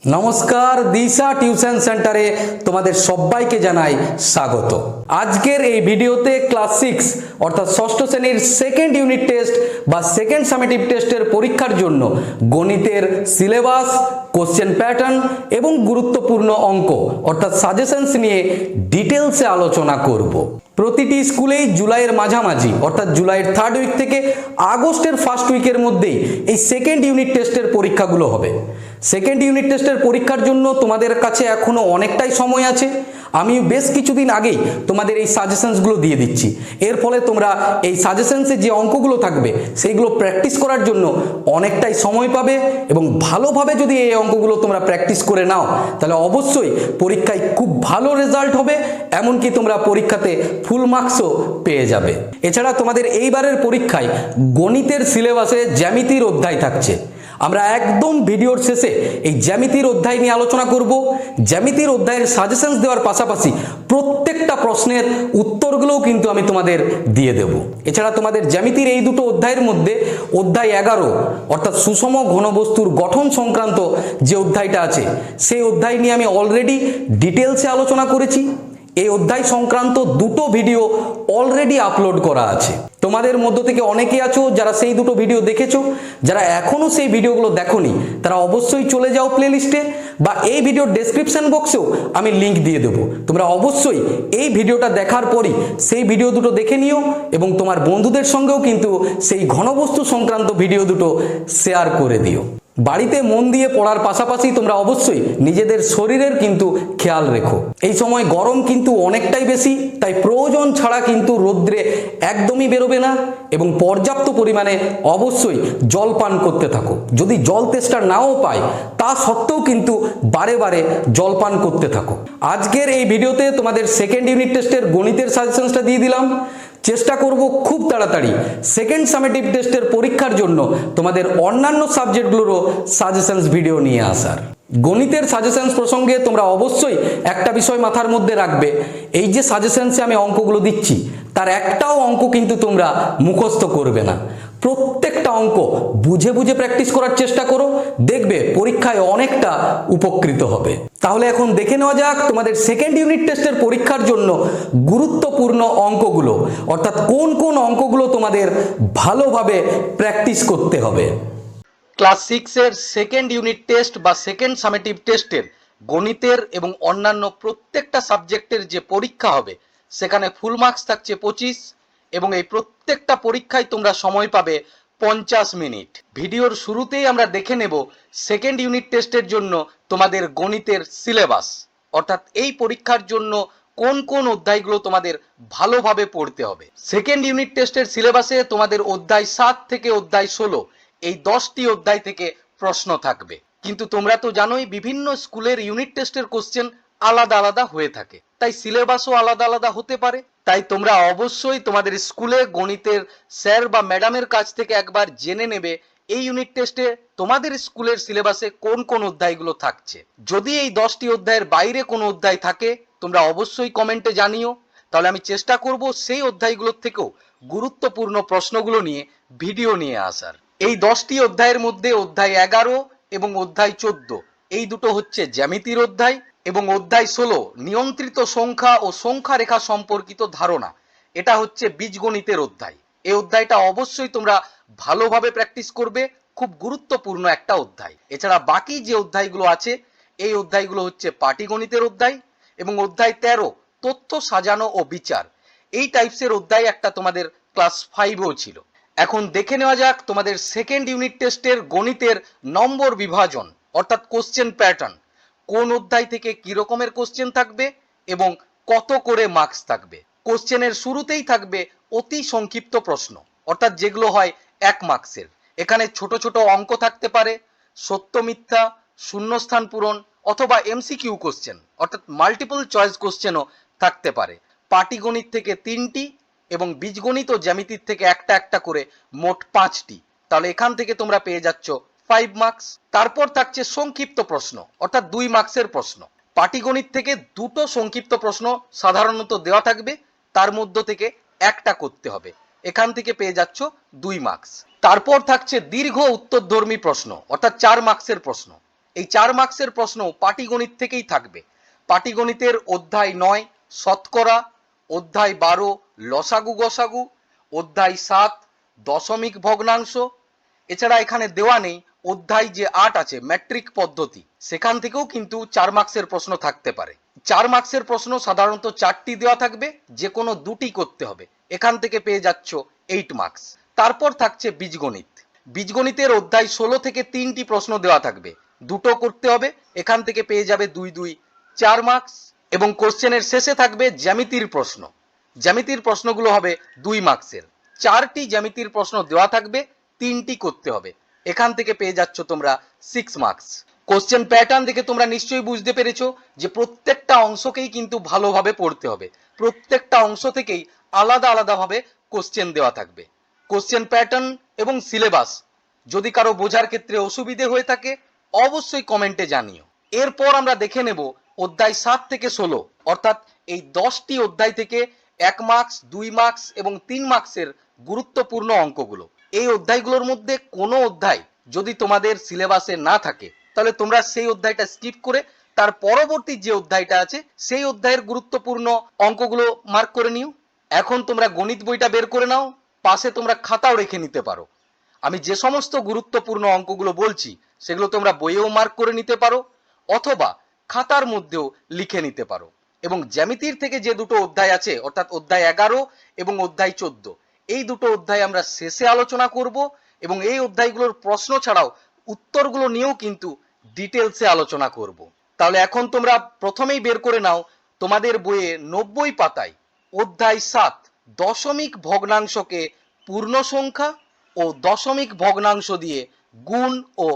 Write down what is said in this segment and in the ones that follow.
নমস্কার, দিশা টিউশন সেন্টারে তোমাদের সবাইকে জানাই স্বাগত। আজকের এই ভিডিওতে ক্লাস 6 অর্থাৎ ষষ্ঠ শ্রেণীর সেকেন্ড ইউনিট টেস্ট বা সেকেন্ড সামেটিভ টেস্টের পরীক্ষার জন্য গণিতের সিলেবাস, কোশ্চেন প্যাটার্ন এবং গুরুত্বপূর্ণ অঙ্ক অর্থাৎ সাজেশনস নিয়ে ডিটেলসে আলোচনা করব। প্রতিটি স্কুলেই জুলাইয়ের মাঝামাঝি অর্থাৎ জুলাইয়ের থার্ড উইক থেকে আগস্টের ফার্স্ট উইকের মধ্যেই এই সেকেন্ড ইউনিট টেস্টের পরীক্ষাগুলো হবে। সেকেন্ড ইউনিট টেস্টের পরীক্ষার জন্য তোমাদের কাছে এখনো অনেকটাই সময় আছে। আমি বেশ কিছুদিন আগেই তোমাদের এই সাজেশনসগুলো দিয়ে দিচ্ছি। এর ফলে তোমরা এই সাজেশনসে যে অঙ্কগুলো থাকবে সেইগুলো প্র্যাকটিস করার জন্য অনেকটাই সময় পাবে এবং ভালোভাবে যদি এই অঙ্কগুলো তোমরা প্র্যাকটিস করে নাও তাহলে অবশ্যই পরীক্ষায় খুব ভালো রেজাল্ট হবে, এমনকি তোমরা পরীক্ষাতে ফুল মার্কসও পেয়ে যাবে। এছাড়া তোমাদের এইবারের পরীক্ষায় গণিতের সিলেবাসে জ্যামিতির অধ্যায় থাকছে। আমরা একদম ভিডিওর শেষে এই জ্যামিতির অধ্যায় নিয়ে আলোচনা করব। জ্যামিতির অধ্যায়ের সাজেশনস দেওয়ার পাশাপাশি প্রত্যেকটা প্রশ্নের উত্তরগুলোও কিন্তু আমি তোমাদের দিয়ে দেব। এছাড়া তোমাদের জ্যামিতির এই দুটো অধ্যায়ের মধ্যে অধ্যায় 11 অর্থাৎ সুষম ঘনবস্তুর গঠন সংক্রান্ত যে অধ্যায়টা আছে সেই অধ্যায় নিয়ে আমি অলরেডি ডিটেলসে আলোচনা করেছি। এই অধ্যায় সংক্রান্ত দুটো ভিডিও অলরেডি আপলোড করা আছে। তোমাদের মধ্য থেকে অনেকে আছো যারা সেই দুটো ভিডিও দেখেছো, যারা এখনো সেই ভিডিওগুলো দেখোনি তারা অবশ্যই চলে যাও প্লেলিস্টে, বা এই ভিডিওর ডেসক্রিপশন বক্সেও আমি লিংক দিয়ে দেবো। তোমরা অবশ্যই এই ভিডিওটা দেখার পরই সেই ভিডিও দুটো দেখে নিও এবং তোমার বন্ধুদের সঙ্গেও কিন্তু সেই ঘনবস্তু সংক্রান্ত ভিডিও দুটো শেয়ার করে দিও। বাড়িতে মন দিয়ে পড়ার পাশাপাশি তোমরা অবশ্যই নিজেদের শরীরের কিন্তু খেয়াল রেখো। এই সময় গরম কিন্তু অনেকটাই বেশি, তাই প্রয়োজন ছাড়া কিন্তু রোদ্রে একদমই বেরোবে না এবং পর্যাপ্ত পরিমাণে অবশ্যই জল পান করতে থাকো। যদি জল তেষ্টা নাও পায় তা সত্ত্বেও কিন্তু বারে বারে জল পান করতে থাকো। আজকের এই ভিডিওতে তোমাদের সেকেন্ড ইউনিট টেস্টের গণিতের সাজেশনসটা দিয়ে দিলাম। চেষ্টা করব খুব তাড়াতাড়ি সেকেন্ড সামেটিভ টেস্টের পরীক্ষার জন্য তোমাদের অন্যান্য সাবজেক্টগুলোরও সাজেশনস ভিডিও নিয়ে আসার। গণিতের সাজেশনস প্রসঙ্গে তোমরা অবশ্যই একটা বিষয় মাথার মধ্যে রাখবে, এই যে সাজেশনসে আমি অঙ্কগুলো দিচ্ছি তার একটাও অঙ্ক কিন্তু তোমরা মুখস্থ করবে না। প্রত্যেকটা অঙ্ক বুঝে বুঝে প্র্যাকটিস করার চেষ্টা করো, দেখবে পরীক্ষায় অনেকটা উপকৃত হবে। তাহলে এখন দেখে নেওয়া যাক তোমাদের সেকেন্ড ইউনিট টেস্টের পরীক্ষার জন্য গুরুত্বপূর্ণ অঙ্কগুলো, অর্থাৎ কোন কোন অঙ্কগুলো তোমাদের ভালোভাবে প্র্যাকটিস করতে হবে। ক্লাস 6 এর সেকেন্ড ইউনিট টেস্ট বা সেকেন্ড সামেটিভ টেস্টের গণিতের এবং অন্যান্য প্রত্যেকটা সাবজেক্টের যে পরীক্ষা হবে সেখানে ফুল মার্কস থাকছে 25 এবং এই প্রত্যেকটা পরীক্ষায় তোমরা সময় পাবে 50 মিনিট। ভিডিওর শুরুতেই আমরা দেখে নেব সেকেন্ড ইউনিট টেস্টের জন্য তোমাদের গণিতের সিলেবাস, অর্থাৎ এই পরীক্ষার জন্য কোন কোন অধ্যায়গুলো তোমাদের ভালোভাবে পড়তে হবে। সেকেন্ড ইউনিট টেস্টের সিলেবাসে তোমাদের অধ্যায় 7 থেকে অধ্যায় 16 এই 10টি অধ্যায় থেকে প্রশ্ন থাকবে। কিন্তু তোমরা তো জানোই বিভিন্ন স্কুলের ইউনিট টেস্টের কোশ্চেন আলাদা আলাদা হয়ে থাকে, তাই সিলেবাসও আলাদা আলাদা হতে পারে। তাই তোমরা অবশ্যই তোমাদের স্কুলে গণিতের স্যার বা ম্যাডামের কাছ থেকে একবার জেনে নেবে এই ইউনিট টেস্টে তোমাদের স্কুলের সিলেবাসে কোন কোন অধ্যায়গুলো থাকছে। যদি এই 10টি অধ্যায়ের বাইরে কোনো অধ্যায় থাকে তোমরা অবশ্যই কমেন্টে জানিও, তাহলে আমি চেষ্টা করব সেই অধ্যায়গুলোর থেকেও গুরুত্বপূর্ণ প্রশ্নগুলো নিয়ে ভিডিও নিয়ে আসার। এই 10টি অধ্যায়ের মধ্যে অধ্যায় 11 এবং অধ্যায় 14 এই দুটো হচ্ছে জ্যামিতির অধ্যায়, এবং অধ্যায় 16 নিয়ন্ত্রিত সংখ্যা ও সংখ্যা রেখা সম্পর্কিত ধারণা, এটা হচ্ছে বীজগণিতের অধ্যায়। এই অধ্যায়টা অবশ্যই তোমরা ভালোভাবে প্র্যাকটিস করবে, খুব গুরুত্বপূর্ণ একটা অধ্যায়। এছাড়া বাকি যে অধ্যায়গুলো আছে এই অধ্যায়গুলো হচ্ছে পাটিগণিতের অধ্যায় এবং অধ্যায় 13 তথ্য সাজানো ও বিচার। এই টাইপসের অধ্যায় একটা তোমাদের ক্লাস 5এও ছিল। এখন দেখে নেওয়া যাক তোমাদের সেকেন্ড ইউনিট টেস্টের গণিতের নম্বর বিভাজন অর্থাৎ কোশ্চেন প্যাটার্ন, কোন অধ্যায় থেকে কি রকমের কোশ্চেন থাকবে এবং কত করে মার্কস থাকবে। কোশ্চেনের শুরুতেই থাকবে অতি সংক্ষিপ্ত প্রশ্ন, অর্থাৎ যেগুলো হয় 1 মার্কসের। এখানে ছোট ছোট অঙ্ক থাকতে পারে, সত্য মিথ্যা, শূন্যস্থান পূরণ অথবা এমসিকিউ কোশ্চেন অর্থাৎ মাল্টিপল চয়েস কোশ্চেনও থাকতে পারে। পাটিগণিত থেকে 3টি এবং বীজগণিত ও জ্যামিতির থেকে একটা একটা করে মোট 5টি। তাহলে এখান থেকে তোমরা পেয়ে যাচ্ছ 5 মার্কস। তারপর থাকছে সংক্ষিপ্ত প্রশ্ন অর্থাৎ 2 মার্কসের প্রশ্ন। পাটিগণিত থেকে দুটো সংক্ষিপ্ত প্রশ্ন সাধারণত দেওয়া থাকবে, তার মধ্য থেকে একটা করতে হবে, এখান থেকে পেয়ে যাচ্ছ 2 মার্কস। তারপর থাকছে দীর্ঘ উত্তরধর্মী প্রশ্ন অর্থাৎ 4 মার্কসের প্রশ্ন। এই 4 মার্কসের প্রশ্ন পাটিগণিত থেকেই থাকবে। পাটিগণিতের অধ্যায় 9 শতকরা, অধ্যায় 12 লসাগু গসাগু, অধ্যায় 7 দশমিক ভগ্নাংশ। এছাড়া এখানে দেওয়া নেই অধ্যায় যে 8 আছে ম্যাট্রিক পদ্ধতি, সেখান থেকেও কিন্তু 4 মার্কসের প্রশ্ন থাকতে পারে। 4 মার্কসের প্রশ্ন সাধারণত 4টি দেওয়া থাকবে, যে কোনো দুটি করতে হবে। এখান থেকে পেয়ে যাচ্ছ 8 মার্কস। তারপর থাকছে বীজগণিত। বীজগণিতের অধ্যায় 16 থেকে 3টি প্রশ্ন দেওয়া থাকবে, দুটো করতে হবে। এখান থেকে পেয়ে যাবে 2 2 4 মার্কস। এবং কোশ্চেনের শেষে থাকবে জ্যামিতির প্রশ্ন। জ্যামিতির প্রশ্নগুলো হবে 2 মার্কসের। 4টি জ্যামিতির প্রশ্ন দেওয়া থাকবে, 3টি করতে হবে। এখান থেকে পেয়ে যাচ্ছ তোমরা 6 মার্কস। কোশ্চেন প্যাটার্ন দেখে তোমরা নিশ্চয়ই বুঝতে পেরেছো যে প্রত্যেকটা অংশকেই কিন্তু ভালোভাবে পড়তে হবে। প্রত্যেকটা অংশ থেকেই আলাদা আলাদাভাবে কোশ্চেন দেওয়া থাকবে। কোশ্চেন প্যাটার্ন এবং সিলেবাস যদি কারো বোঝার ক্ষেত্রে অসুবিধে হয়ে থাকে অবশ্যই কমেন্টে জানিও। এরপর আমরা দেখে নেব অধ্যায় 7 থেকে 16, অর্থাৎ এই 10টি অধ্যায় থেকে 1 মার্কস 2 মার্কস এবং 3 মার্কসের গুরুত্বপূর্ণ অঙ্কগুলো। এই অধ্যায়গুলোর মধ্যে কোনো অধ্যায় যদি তোমাদের সিলেবাসে না থাকে তাহলে তোমরা সেই অধ্যায়টা স্কিপ করে তার পরবর্তী যে অধ্যায়টা আছে সেই অধ্যায়ের গুরুত্বপূর্ণ অঙ্কগুলো মার্ক করে নিও। এখন তোমরা গণিত বইটা বের করে নাও, পাশে তোমরা খাতাও রেখে নিতে পারো। আমি যে সমস্ত গুরুত্বপূর্ণ অঙ্কগুলো বলছি সেগুলো তোমরা বইয়েও মার্ক করে নিতে পারো অথবা খাতার মধ্যেও লিখে নিতে পারো। এবং জ্যামিতির থেকে যে দুটো অধ্যায় আছে অর্থাৎ অধ্যায় 11 এবং অধ্যায় 14, এই দুটো অধ্যায় আমরা শেষে আলোচনা করব এবং এই অধ্যায়গুলোর প্রশ্ন ছাড়াও উত্তরগুলো নিয়েও কিন্তু ডিটেলসে আলোচনা করব। তাহলে এখন তোমরা প্রথমেই বের করে নাও তোমাদের বইয়ে 90 পাতায় অধ্যায় 7 দশমিক ভগ্নাংশকে পূর্ণ সংখ্যা ও দশমিক ভগ্নাংশ দিয়ে গুণ ও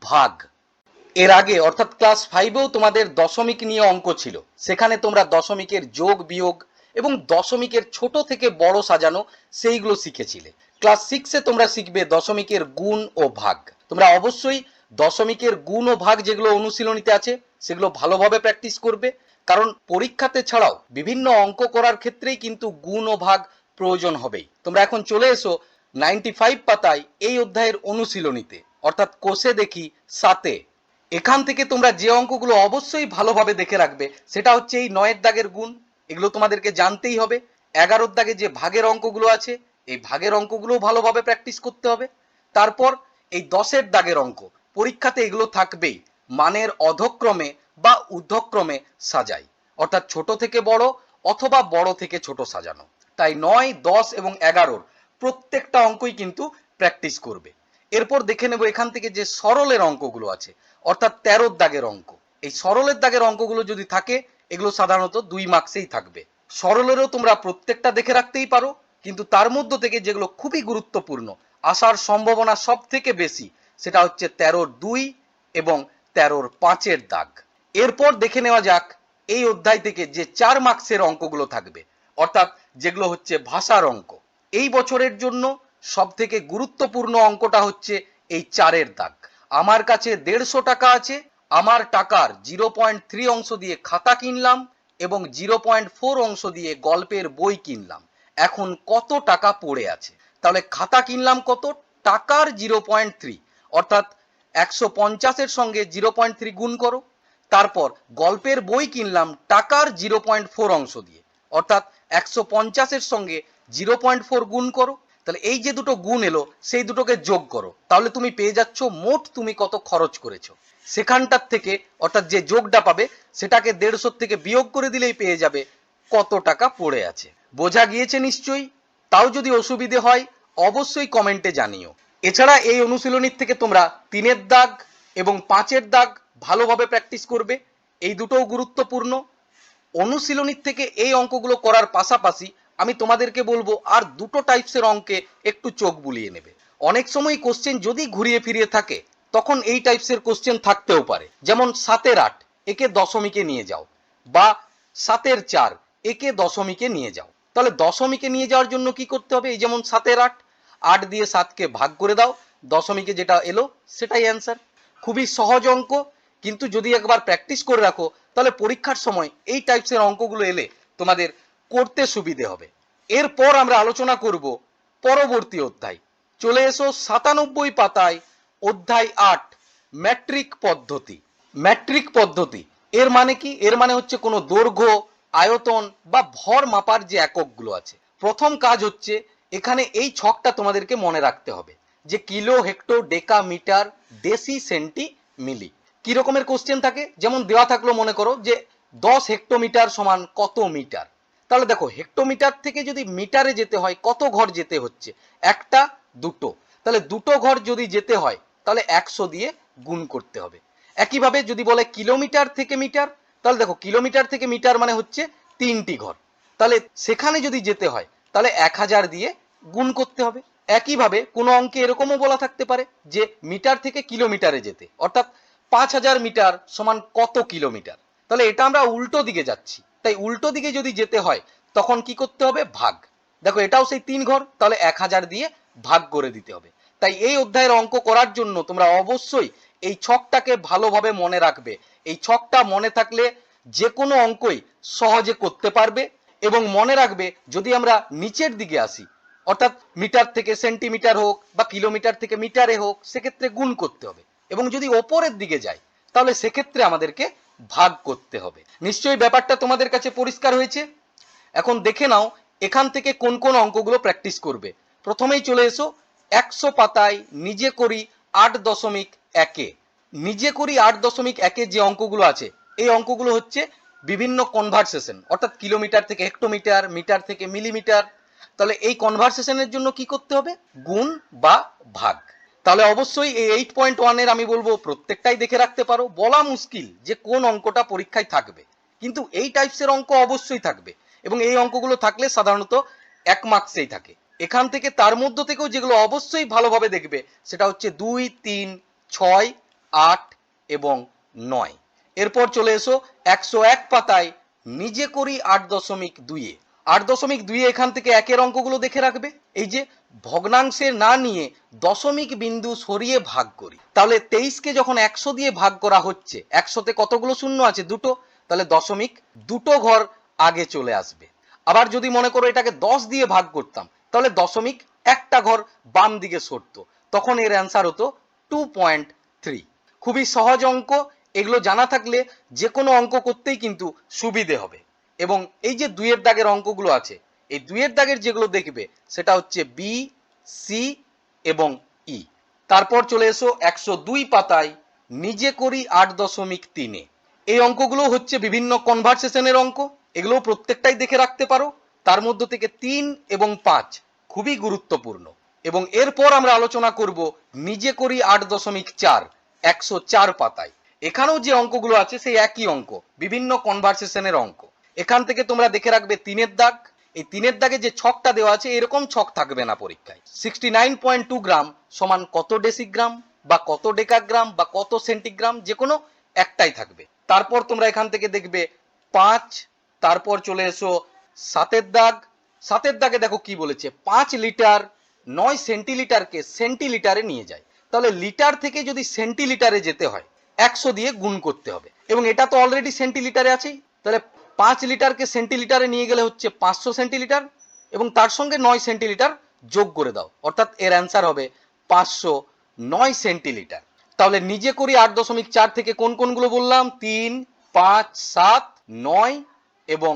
ভাগ। এর আগে অর্থাৎ ক্লাস 5এও তোমাদের দশমিক নিয়ে অঙ্ক ছিল, সেখানে তোমরা দশমিকের যোগ বিয়োগ এবং দশমিকের ছোট থেকে বড় সাজানো সেইগুলো শিখেছিলে। ক্লাস 6এ তোমরা শিখবে দশমিকের গুণ ও ভাগ। তোমরা অবশ্যই দশমিকের গুণ ও ভাগ যেগুলো অনুশীলনীতে আছে সেগুলো ভালোভাবে প্র্যাকটিস করবে, কারণ পরীক্ষাতে ছাড়াও বিভিন্ন অঙ্ক করার ক্ষেত্রেই কিন্তু গুণ ও ভাগ প্রয়োজন হবেই। তোমরা এখন চলে এসো 95 পাতায় এই অধ্যায়ের অনুশীলনীতে, অর্থাৎ কোষে দেখি 7-এ। এখান থেকে তোমরা যে অঙ্কগুলো অবশ্যই ভালোভাবে দেখে রাখবে সেটা হচ্ছে এই 9-এর দাগের গুণ, এগুলো তোমাদেরকে জানতেই হবে। 11-র দাগে যে ভাগের অঙ্কগুলো আছে এই ভাগের অঙ্কগুলো ভালোভাবে প্র্যাকটিস করতে হবে। তারপর এই 10-এর দাগের অঙ্ক, পরীক্ষাতে এগুলো থাকবেই, মানের অধক্রমে বা ঊর্ধ্বক্রমে সাজাই, অর্থাৎ ছোট থেকে বড় অথবা বড় থেকে ছোট সাজানো। তাই 9, 10 এবং 11-র প্রত্যেকটা অঙ্কই কিন্তু প্র্যাকটিস করবে। এরপর দেখে নেব এখান থেকে যে সরলের অঙ্কগুলো আছে, অর্থাৎ 13-র দাগের অঙ্ক। এই সরলের দাগের অঙ্কগুলো যদি থাকে এগুলো সাধারণত 2 মার্কসেই থাকবে। সরলেরও তোমরা প্রত্যেকটা দেখে রাখতেই পারো, কিন্তু তার মধ্য থেকে যেগুলো খুবই গুরুত্বপূর্ণ, আসার সম্ভাবনা সব থেকে বেশি, সেটা হচ্ছে 13-র 2 এবং 13-র 5-এর দাগ। এরপর দেখে নেওয়া যাক এই অধ্যায় থেকে যে 4 মার্কসের অঙ্কগুলো থাকবে, অর্থাৎ যেগুলো হচ্ছে ভাষার অঙ্ক। এই বছরের জন্য সব থেকে গুরুত্বপূর্ণ অঙ্কটা হচ্ছে এই 4-এর দাগ। আমার কাছে 150 টাকা আছে, আমার টাকার 0.3 অংশ দিয়ে খাতা কিনলাম এবং 0.4 অংশ দিয়ে গল্পের বই কিনলাম, এখন কত টাকা পড়ে আছে? তাহলে খাতা কিনলাম কত, টাকার 0.3, অর্থাৎ 150-এর সঙ্গে 0.3 গুণ করো। তারপর গল্পের বই কিনলাম টাকার 0.4 অংশ দিয়ে, অর্থাৎ 150-এর সঙ্গে 0.4 গুণ করো। তাহলে এই যে দুটো গুণ এলো সেই দুটোকে যোগ করো, তাহলে তুমি পেয়ে যাচ্ছ মোট তুমি কত খরচ করেছো। সেখানটার থেকে অর্থাৎ যে যোগটা পাবে সেটাকে 150 থেকে বিয়োগ করে দিলেই পেয়ে যাবে কত টাকা পড়ে আছে। বোঝা গিয়েছে নিশ্চয়ই? তাও যদি অসুবিধে হয় অবশ্যই কমেন্টে জানিও। এছাড়া এই অনুশীলনীর থেকে তোমরা 3-এর দাগ এবং 5-এর দাগ ভালোভাবে প্র্যাকটিস করবে, এই দুটোও গুরুত্বপূর্ণ। অনুশীলনীর থেকে এই অঙ্কগুলো করার পাশাপাশি আমি তোমাদেরকে বলবো আর দুটো টাইপসের অঙ্কে একটু চোখ বুলিয়ে নেবে। অনেক সময় কোশ্চেন যদি ঘুরিয়ে ফিরিয়ে থাকে তখন এই টাইপসের কোশ্চেন থাকতেও পারে, যেমন 7-এর 8 একে দশমিকে নিয়ে যাও, বা 7-এর 4 একে দশমিকে নিয়ে যাও। তাহলে দশমিকে নিয়ে যাওয়ার জন্য কি করতে হবে? এই যেমন 7-এর 8, 8 দিয়ে 7কে ভাগ করে দাও, দশমিকে যেটা এলো সেটাই অ্যান্সার। খুবই সহজ অঙ্ক, কিন্তু যদি একবার প্র্যাকটিস করে রাখো তাহলে পরীক্ষার সময় এই টাইপসের অঙ্কগুলো এলে তোমাদের করতে সুবিধে হবে। এরপর আমরা আলোচনা করব পরবর্তী অধ্যায়। চলে এসো 97 পাতায় অধ্যায় 8 ম্যাট্রিক পদ্ধতি। ম্যাট্রিক পদ্ধতি এর মানে কি? এর মানে হচ্ছে কোনো দৈর্ঘ্য, আয়তন বা ভর মাপার যে এককগুলো আছে। প্রথম কাজ হচ্ছে এখানে এই ছকটা তোমাদেরকে মনে রাখতে হবে যে কিলো, হেক্টর, ডেকা, মিটার, ডেসি, সেন্টি, মিলি। কি রকমের কোশ্চেন থাকে? যেমন দেওয়া থাকলো মনে করো যে 10 হেক্টোমিটার সমান কত মিটার। তাহলে দেখো হেক্টোমিটার থেকে যদি মিটারে যেতে হয় কত ঘর যেতে হচ্ছে? একটা, দুটো। তাহলে দুটো ঘর যদি যেতে হয় তাহলে 100 দিয়ে গুণ করতে হবে। একইভাবে যদি বলে কিলোমিটার থেকে মিটার, তাহলে দেখো কিলোমিটার থেকে মিটার মানে হচ্ছে 3টি ঘর। তাহলে সেখানে যদি যেতে হয় তাহলে 1000 দিয়ে গুণ করতে হবে। একইভাবে কোনো অঙ্কে এরকমও বলা থাকতে পারে যে মিটার থেকে কিলোমিটারে যেতে, অর্থাৎ 5000 মিটার সমান কত কিলোমিটার। তাহলে এটা আমরা উল্টো দিকে যাচ্ছি, তাই উল্টো দিকে যদি যেতে হয় তখন কি করতে হবে? ভাগ। দেখো এটাও সেই 3 ঘর, তাহলে 1000 দিয়ে ভাগ করে দিতে হবে। তাই এই অধ্যায়ের অঙ্ক করার জন্য তোমরা অবশ্যই এই ছকটাকে ভালোভাবে মনে রাখবে। এই ছকটা মনে থাকলে যে কোনো অঙ্কই সহজে করতে পারবে। এবং মনে রাখবে যদি আমরা নিচের দিকে আসি, অর্থাৎ মিটার থেকে সেন্টিমিটার হোক বা কিলোমিটার থেকে মিটারে হোক, সেক্ষেত্রে গুণ করতে হবে। এবং যদি ওপরের দিকে যাই তাহলে সেক্ষেত্রে আমাদেরকে ভাগ করতে হবে। নিশ্চয়ই ব্যাপারটা তোমাদের কাছে পরিষ্কার হয়েছে। এখন দেখে নাও এখান থেকে কোন কোন অঙ্কগুলো প্র্যাকটিস করবে। প্রথমেই চলে এসো 100 পাতায় নিজে করি 8.1-এ। নিজে করি 8.1-এ যে অঙ্কগুলো আছে এই অঙ্কগুলো হচ্ছে বিভিন্ন কনভারসেশন, অর্থাৎ কিলোমিটার থেকে হেক্টোমিটার, মিটার থেকে মিলিমিটার। তাহলে এই কনভারসেশনের জন্য কি করতে হবে? গুণ বা ভাগ। তাহলে অবশ্যই এই 8.1 এর আমি বলবো প্রত্যেকটাই দেখে রাখতে পারো। বলা মুশকিল যে কোন অঙ্কটা পরীক্ষায় থাকবে, কিন্তু এই টাইপসের অঙ্ক অবশ্যই থাকবে এবং এই অঙ্কগুলো থাকলে সাধারণত 1 মার্কসেই থাকে। এখান থেকে তার মধ্য থেকেও যেগুলো অবশ্যই ভালোভাবে দেখবে সেটা হচ্ছে 2, 3, 6, 8 এবং 9। এরপর চলে এসো 101 পাতায় নিজে করি 8.2-এ। 8.2-এ এখান থেকে একের অঙ্কগুলো দেখে রাখবে। এই যে ভগ্নাংশের না নিয়ে দশমিক বিন্দু সরিয়ে ভাগ করি, তাহলে 23-কে যখন 100 দিয়ে ভাগ করা হচ্ছে, 100-তে কতগুলো শূন্য আছে? দুটো, তাহলে দশমিক দুটো ঘর আগে চলে আসবে। আবার যদি মনে করো এটাকে 10 দিয়ে ভাগ করতাম তাহলে দশমিক একটা ঘর বাম দিকে সরতো, তখন এর অ্যান্সার হতো 2.3। খুবই সহজ অঙ্ক, এগুলো জানা থাকলে যে কোনো অঙ্ক করতেই কিন্তু সুবিধে হবে। এবং এই যে 2-এর দাগের অঙ্কগুলো আছে, এই 2-এর দাগের যেগুলো দেখবে সেটা হচ্ছে বি, সি এবং ই। তারপর চলে এসো 102 পাতায় নিজে করি 8.3-এ। এই অঙ্কগুলো হচ্ছে বিভিন্ন কনভারসেশনের অঙ্ক, এগুলো প্রত্যেকটাই দেখে রাখতে পারো। তার মধ্য থেকে 3 এবং 5 খুবই গুরুত্বপূর্ণ। এবং এরপর আমরা আলোচনা করব নিজে করি 8.4, 104 পাতায়। এখানেও যে অঙ্কগুলো আছে সেই একই অঙ্ক, বিভিন্ন কনভারসেশনের অঙ্ক। এখান থেকে তোমরা দেখে রাখবে 3-এর দাগ। এই 3-এর দাগে যে ছকটা দেওয়া আছে এরকম ছক থাকবে না পরীক্ষায়। 69.2 গ্রাম সমান কত ডেসিগ্রাম বা কত ডেকাগ্রাম বা কত সেন্টিগ্রাম, যে কোনো একটাই থাকবে। তারপর তোমরা এখান থেকে দেখবে 5। তারপর চলে এসো 7-এর দাগ। 7-এর দাগে দেখো কি বলেছে, 5 লিটার 9 সেন্টিলিটারকে সেন্টিলিটারে নিয়ে যায়। তাহলে লিটার থেকে যদি সেন্টিলিটারে যেতে হয় 100 দিয়ে গুণ করতে হবে, এবং এটা তো অলরেডি সেন্টিলিটারে আছেই। তাহলে 5 লিটারকে সেন্টিলিটারে নিয়ে গেলে হচ্ছে 500 সেন্টিলিটার, এবং তার সঙ্গে 9 সেন্টিলিটার যোগ করে দাও, অর্থাৎ এর অ্যান্সার হবে 509 সেন্টিলিটার। তাহলে নিজে করি 8.4 থেকে কোন কোনগুলো বললাম? 3, 5, 7, 9 এবং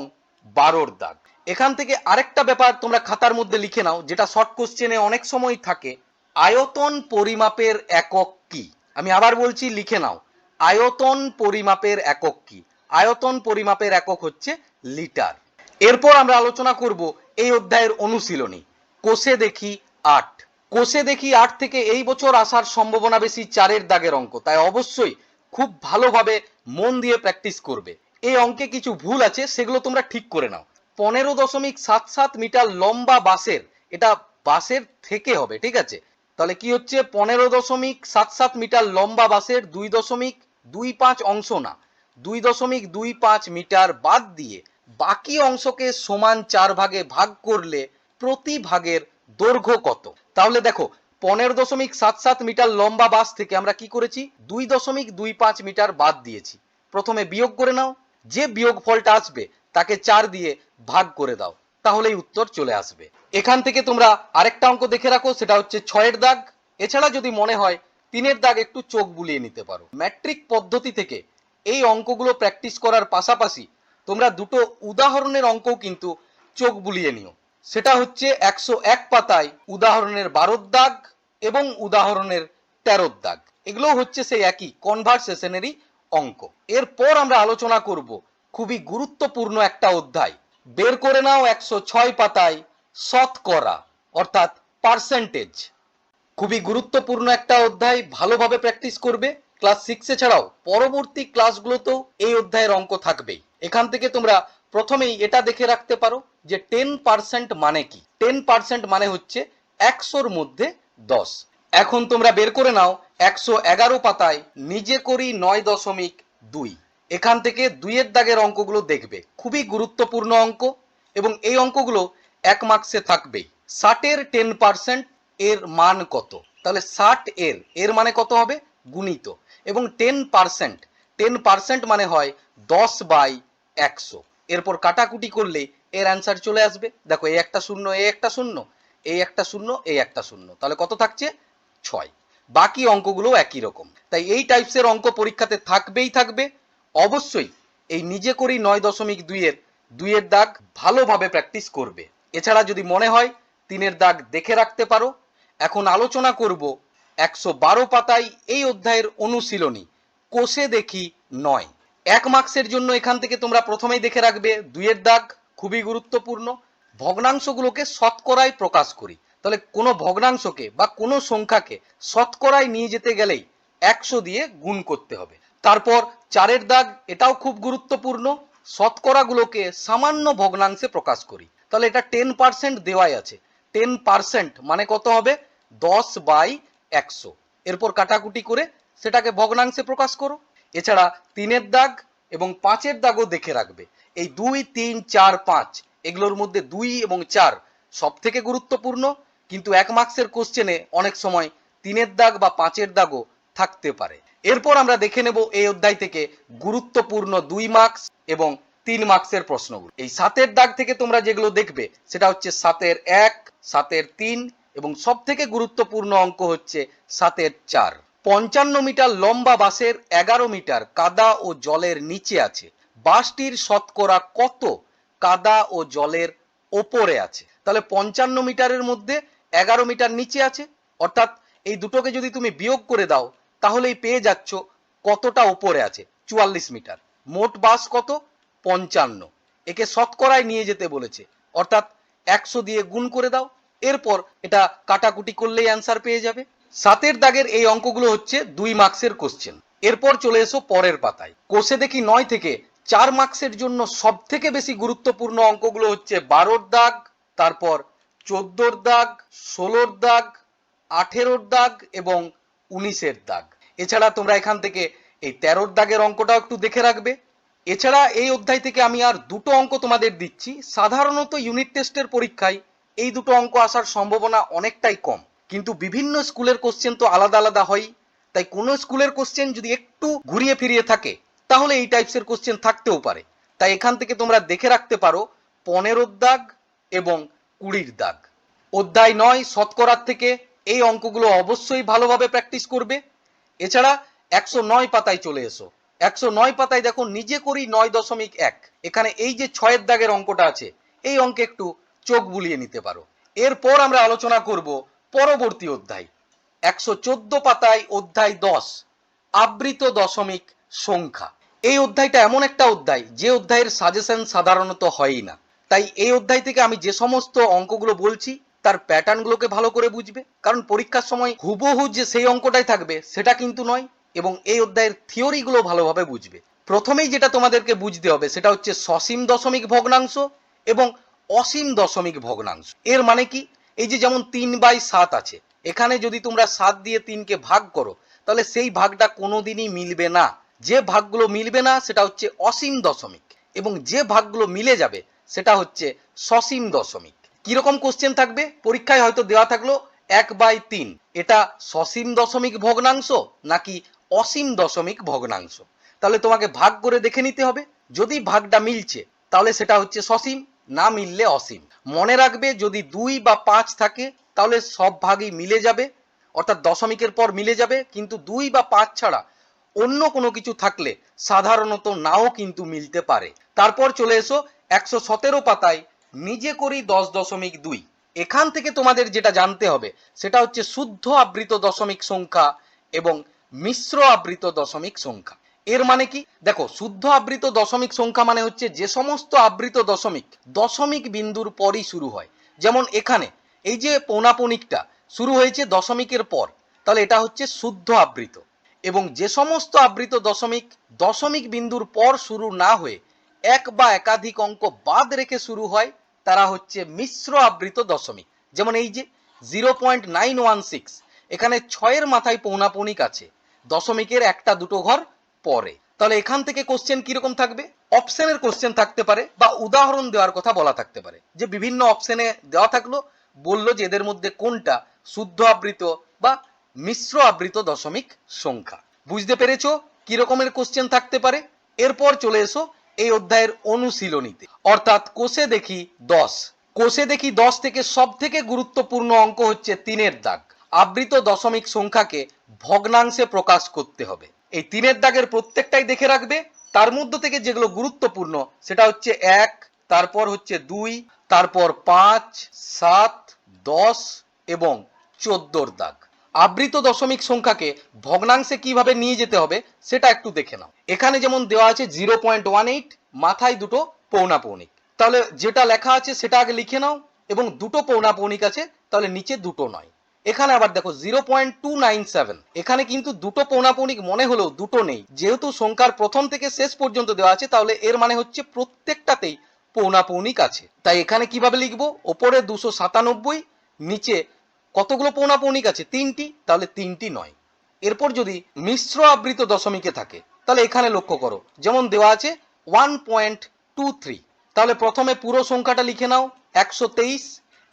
12-র দাগ। এখান থেকে আরেকটা ব্যাপার তোমরা খাতার মধ্যে লিখে নাও, যেটা শর্ট কোশ্চেনে অনেক সময় থাকে। আয়তন পরিমাপের একক কি? আমি আবার বলছি, লিখে নাও। আয়তন পরিমাপের একক কি? আয়তন পরিমাপের একক হচ্ছে লিটার। এরপর আমরা আলোচনা করব এই অধ্যায়ের অনুশীলনী। কোষে দেখি 8। কোষে দেখি 8 থেকে এই বছর আসার সম্ভাবনা বেশি 4-এর দাগের অঙ্ক, তাই অবশ্যই খুব ভালোভাবে মন দিয়ে প্র্যাকটিস করবে। এই অঙ্কে কিছু ভুল আছে, সেগুলো তোমরা ঠিক করে নাও। 15.77 মিটার লম্বা বাঁশের, এটা বাঁশের থেকে হবে, ঠিক আছে? তাহলে কি হচ্ছে, 15.77 মিটার লম্বা বাঁশের 2.25 অংশ না, 2.25 মিটার বাদ দিয়ে বাকি অংশকে সমান 4 ভাগে ভাগ করলে প্রতি ভাগের দৈর্ঘ্য কত? তাহলে দেখো 15.77 মিটার লম্বা বাঁশ থেকে আমরা কি করেছি, 2.25 মিটার বাদ দিয়েছি। প্রথমে বিয়োগ করে নাও, যে বিয়োগ ফলটা আসবে তাকে 4 দিয়ে ভাগ করে দাও, তাহলেই উত্তর চলে আসবে। এখান থেকে তোমরা আরেকটা অঙ্ক দেখে রাখো, সেটা হচ্ছে 6-এর দাগ। এছাড়া যদি মনে হয় তিনের দাগ একটু চোখ বুলিয়ে নিতে পারো। ম্যাট্রিক পদ্ধতি থেকে এই অঙ্কগুলো প্র্যাকটিস করার পাশাপাশি তোমরা দুটো উদাহরণের অঙ্কও কিন্তু চোখ বুলিয়ে নিও। সেটা হচ্ছে 101 পাতায় উদাহরণের 12 দাগ এবং উদাহরণের 13 দাগ। এগুলো হচ্ছে সেই একই কনভারসেশনেরই অঙ্ক। এরপর আমরা আলোচনা করব খুবই গুরুত্বপূর্ণ একটা অধ্যায়। বের করে নাও 106 পাতায় শতকরা অর্থাৎ পার্সেন্টেজ। খুবই গুরুত্বপূর্ণ একটা অধ্যায়, ভালোভাবে প্র্যাকটিস করবে। ক্লাস 6 ছাড়াও পরবর্তী ক্লাসগুলোতেও এই অধ্যায়ের অঙ্ক থাকবেই। এখান থেকে তোমরা প্রথমেই এটা দেখে রাখতে পারো যে 10% মানে কি। 10% মানে হচ্ছে 100-র মধ্যে 10। এখন তোমরা বের করে নাও 111 পাতায় নিজে করি 9.2। এখান থেকে 2-এর দাগের অঙ্কগুলো দেখবে, খুবই গুরুত্বপূর্ণ অঙ্ক এবং এই অঙ্কগুলো 1 মার্কসে থাকবেই। 60-এর 10% এর মান কত? তাহলে 60 এর মানে কত হবে? গুণিত। এবং 10% মানে হয় 10/100। এরপর কাটাকুটি করলে এর অ্যান্সার চলে আসবে। দেখো, এই একটা শূন্য, এই একটা শূন্য, এই একটা শূন্য, এই একটা শূন্য, তাহলে কত থাকছে? 6। বাকি অঙ্কগুলো একই রকম। তাই এই টাইপসের অঙ্ক পরীক্ষাতে থাকবেই থাকবে। অবশ্যই এই নিজে করি 9.2 এর 2-এর দাগ ভালোভাবে প্র্যাকটিস করবে। এছাড়া যদি মনে হয় 3-এর দাগ দেখে রাখতে পারো। এখন আলোচনা করব 112 পাতায় এই অধ্যায়ের অনুশীলনী কোষে দেখি 9। 1 মার্কসের জন্য এখান থেকে তোমরা প্রথমেই দেখে রাখবে 2-এর দাগ, খুবই গুরুত্বপূর্ণ। ভগ্নাংশগুলোকে শতকরায় প্রকাশ করি। তাহলে কোনো ভগ্নাংশকে বা কোনো সংখ্যাকে শতকরায় নিয়ে যেতে গেলেই 100 দিয়ে গুণ করতে হবে। তারপর 4-এর দাগ, এটাও খুব গুরুত্বপূর্ণ। শতকরাগুলোকে সামান্য ভগ্নাংশে প্রকাশ করি। তাহলে এটা 10% দেওয়াই আছে। 10% মানে কত হবে? 10/100। এরপর কাটাকুটি করে সেটাকে ভগ্নাংশে প্রকাশ করো। এছাড়া 3-এর দাগ এবং 5-এর দাগও দেখে রাখবে। এই 2, 3, 4, 5 এগুলোর মধ্যে 2 এবং 4 সব থেকে গুরুত্বপূর্ণ, কিন্তু 1 মার্কসের কোশ্চেনে অনেক সময় 3-এর দাগ বা 5-এর দাগও থাকতে পারে। এরপর আমরা দেখে নেব এই অধ্যায় থেকে গুরুত্বপূর্ণ 2 মার্কস এবং 3 মার্কসের প্রশ্নগুলো। এই 7-এর দাগ থেকে তোমরা যেগুলো দেখবে সেটা হচ্ছে 7-এর 1, 7-এর 3 এবং সব থেকে গুরুত্বপূর্ণ অঙ্ক হচ্ছে 7-এর 4। 55 মিটার লম্বা বাসের 11 মিটার কাদা ও জলের নিচে আছে। বাসটির শতকরা কত কাদা ও জলের ওপরে আছে? তাহলে 55 মিটারের মধ্যে 11 মিটার নিচে আছে, অর্থাৎ এই দুটোকে যদি তুমি বিয়োগ করে দাও তাহলেই পেয়ে যাচ্ছ কতটা উপরে আছে। 44 মিটার। মোট বাস কত? 55। একে শতকরায় নিয়ে যেতে বলেছে, অর্থাৎ 100 দিয়ে গুণ করে দাও। এরপর এটা কাটাকুটি করলেই অ্যান্সার পেয়ে যাবে। 7-এর দাগের এই অঙ্কগুলো হচ্ছে 2 মার্কসের কোশ্চেন। এরপর চলে এসো পরের পাতায়। কোষে দেখি 9 থেকে 4 মার্কসের জন্য সব থেকে বেশি গুরুত্বপূর্ণ অঙ্কগুলো হচ্ছে 12-র দাগ, তারপর 14-র দাগ, 16-র দাগ, 18-র দাগ এবং 19-এর দাগ। এছাড়া তোমরা এখান থেকে এই 13-র দাগের অঙ্কটাও একটু দেখে রাখবে। এছাড়া এই অধ্যায় থেকে আমি আর দুটো অঙ্ক তোমাদের দিচ্ছি। সাধারণত ইউনিট টেস্টের পরীক্ষায় এই দুটো অঙ্ক আসার সম্ভাবনা অনেকটাই কম, কিন্তু বিভিন্ন স্কুলের কোশ্চেন তো আলাদা আলাদা হয়। তাই কোনো স্কুলের কোশ্চেন যদি একটু ঘুরিয়ে ফিরিয়ে থাকে তাহলে এই টাইপসের কোশ্চেন থাকতেও পারে। তাই এখান থেকে তোমরা দেখে রাখতে পারো 15-র দাগ এবং 20-র দাগ। অধ্যায় 9 শতকরার থেকে এই অঙ্কগুলো অবশ্যই ভালোভাবে প্র্যাকটিস করবে। এছাড়া 109 পাতায় চলে এসো। 109 পাতায় দেখো নিজে করি 9.1। এখানে এই যে 6-এর দাগের অঙ্কটা আছে, এই অঙ্কে একটু চোখ বুলিয়ে নিতে পারো। এরপর আমরা আলোচনা করব পরবর্তী অধ্যায়। 114 পাতায় অধ্যায় 10 আবৃত দশমিক সংখ্যা। এই অধ্যায়টা এমন একটা অধ্যায় যে অধ্যায়ের সাজেশন সাধারণত হয়ই না। তাই এই অধ্যায় থেকে আমি যে সমস্ত অঙ্কগুলো বলছি তার প্যাটার্নগুলোকে ভালো করে বুঝবে, কারণ পরীক্ষার সময় হুবহু যে সেই অঙ্কটাই থাকবে সেটা কিন্তু নয়। এবং এই অধ্যায়ের থিওরিগুলো ভালোভাবে বুঝবে। প্রথমেই যেটা তোমাদেরকে বুঝতে হবে সেটা হচ্ছে সসীম দশমিক ভগ্নাংশ এবং অসীম দশমিক ভগ্নাংশ। এর মানে কি? এই যে যেমন 3/7 আছে, এখানে যদি তোমরা 7 দিয়ে 3কে ভাগ করো তাহলে সেই ভাগটা কোনোদিনই মিলবে না। যে ভাগগুলো মিলবে না সেটা হচ্ছে অসীম দশমিক, এবং যে ভাগগুলো মিলে যাবে সেটা হচ্ছে সসীম দশমিক। কিরকম কোশ্চেন থাকবে পরীক্ষায়? হয়তো দেওয়া থাকলো 1/3, এটা সসীম দশমিক ভগ্নাংশ নাকি অসীম দশমিক ভগ্নাংশ? তাহলে তোমাকে ভাগ করে দেখে নিতে হবে। যদি ভাগটা মিলছে তাহলে সেটা হচ্ছে সসীম, না মিললে অসীম। মনে রাখবে যদি 2 বা 5 থাকে তাহলে সব ভাগই মিলে যাবে, অর্থাৎ দশমিকের পর মিলে যাবে, কিন্তু 2 বা 5 ছাড়া অন্য কোনো কিছু থাকলে সাধারণত নাও কিন্তু মিলতে পারে। তারপর চলে এসো 117 পাতায় নিজে করি 10.2। এখান থেকে তোমাদের যেটা জানতে হবে সেটা হচ্ছে শুদ্ধ আবৃত দশমিক সংখ্যা এবং মিশ্র আবৃত দশমিক সংখ্যা। এর মানে কি? দেখো, শুদ্ধ আবৃত দশমিক সংখ্যা মানে হচ্ছে যে সমস্ত আবৃত দশমিক দশমিক বিন্দুর পরই শুরু হয়। যেমন এখানে এই যে পৌনাপনিকটা শুরু হয়েছে দশমিকের পর, তাহলে এটা হচ্ছে শুদ্ধ আবৃত। এবং যে সমস্ত আবৃত দশমিক দশমিক বিন্দুর পর শুরু না হয়ে এক বা একাধিক অঙ্ক বাদ রেখে শুরু হয় তারা হচ্ছে মিশ্র আবৃত দশমিক। যেমন এই যে 0.916, এখানে 6-এর মাথায় পৌনাপনিক আছে, দশমিকের একটা দুটো ঘর পরে। তাহলে এখান থেকে কোশ্চেন কিরকম থাকবে? অপশনের কোশ্চেন থাকতে পারে বা উদাহরণ দেওয়ার কথা বলা থাকতে পারে, যে বিভিন্ন অপশনে দেওয়া থাকলো, বললো যে এদের মধ্যে কোনটা শুদ্ধ আবৃত বা মিশ্র আবৃত দশমিক সংখ্যা। বুঝতে পেরেছো কি রকমের কোশ্চেন থাকতে পারে? এরপর চলে এসো এই অধ্যায়ের অনুশীলনীতে, অর্থাৎ কোষে দেখি 10। কোষে দেখি 10 থেকে সব থেকে গুরুত্বপূর্ণ অঙ্ক হচ্ছে 3-এর দাগ। আবৃত দশমিক সংখ্যাকে ভগ্নাংশে প্রকাশ করতে হবে। এই 3-এর দাগের প্রত্যেকটাই দেখে রাখবে। তার মধ্য থেকে যেগুলো গুরুত্বপূর্ণ সেটা হচ্ছে 1, তারপর হচ্ছে 2, তারপর 5, 7, 10 এবং 14-র দাগ। আবৃত দশমিক সংখ্যাকে ভগ্নাংশে কিভাবে নিয়ে যেতে হবে সেটা একটু দেখে নাও। এখানে যেমন দেওয়া আছে 0.18, মাথায় দুটো পৌনাপৌনিক, তাহলে যেটা লেখা আছে সেটা আগে লিখে নাও, এবং দুটো পৌনাপৌনিক আছে তাহলে নিচে দুটো নয়। এখানে আবার দেখো 0.297, এখানে কিন্তু দুটো পৌনাপৌনিক মনে হলেও দুটো নেই, যেহেতু সংখ্যার প্রথম থেকে শেষ পর্যন্ত দেওয়া আছে তাহলে এর মানে হচ্ছে প্রত্যেকটাতেই পৌনাপৌনিক আছে। তাই এখানে কিভাবে লিখবো? ওপরে 297, নিচে কতগুলো পৌনাপৌনিক আছে? 3টি, তাহলে 3টি নয়। এরপর যদি মিশ্র আবৃত দশমিকে থাকে তাহলে এখানে লক্ষ্য করো, যেমন দেওয়া আছে 1.23, তাহলে প্রথমে পুরো সংখ্যাটা লিখে নাও 123,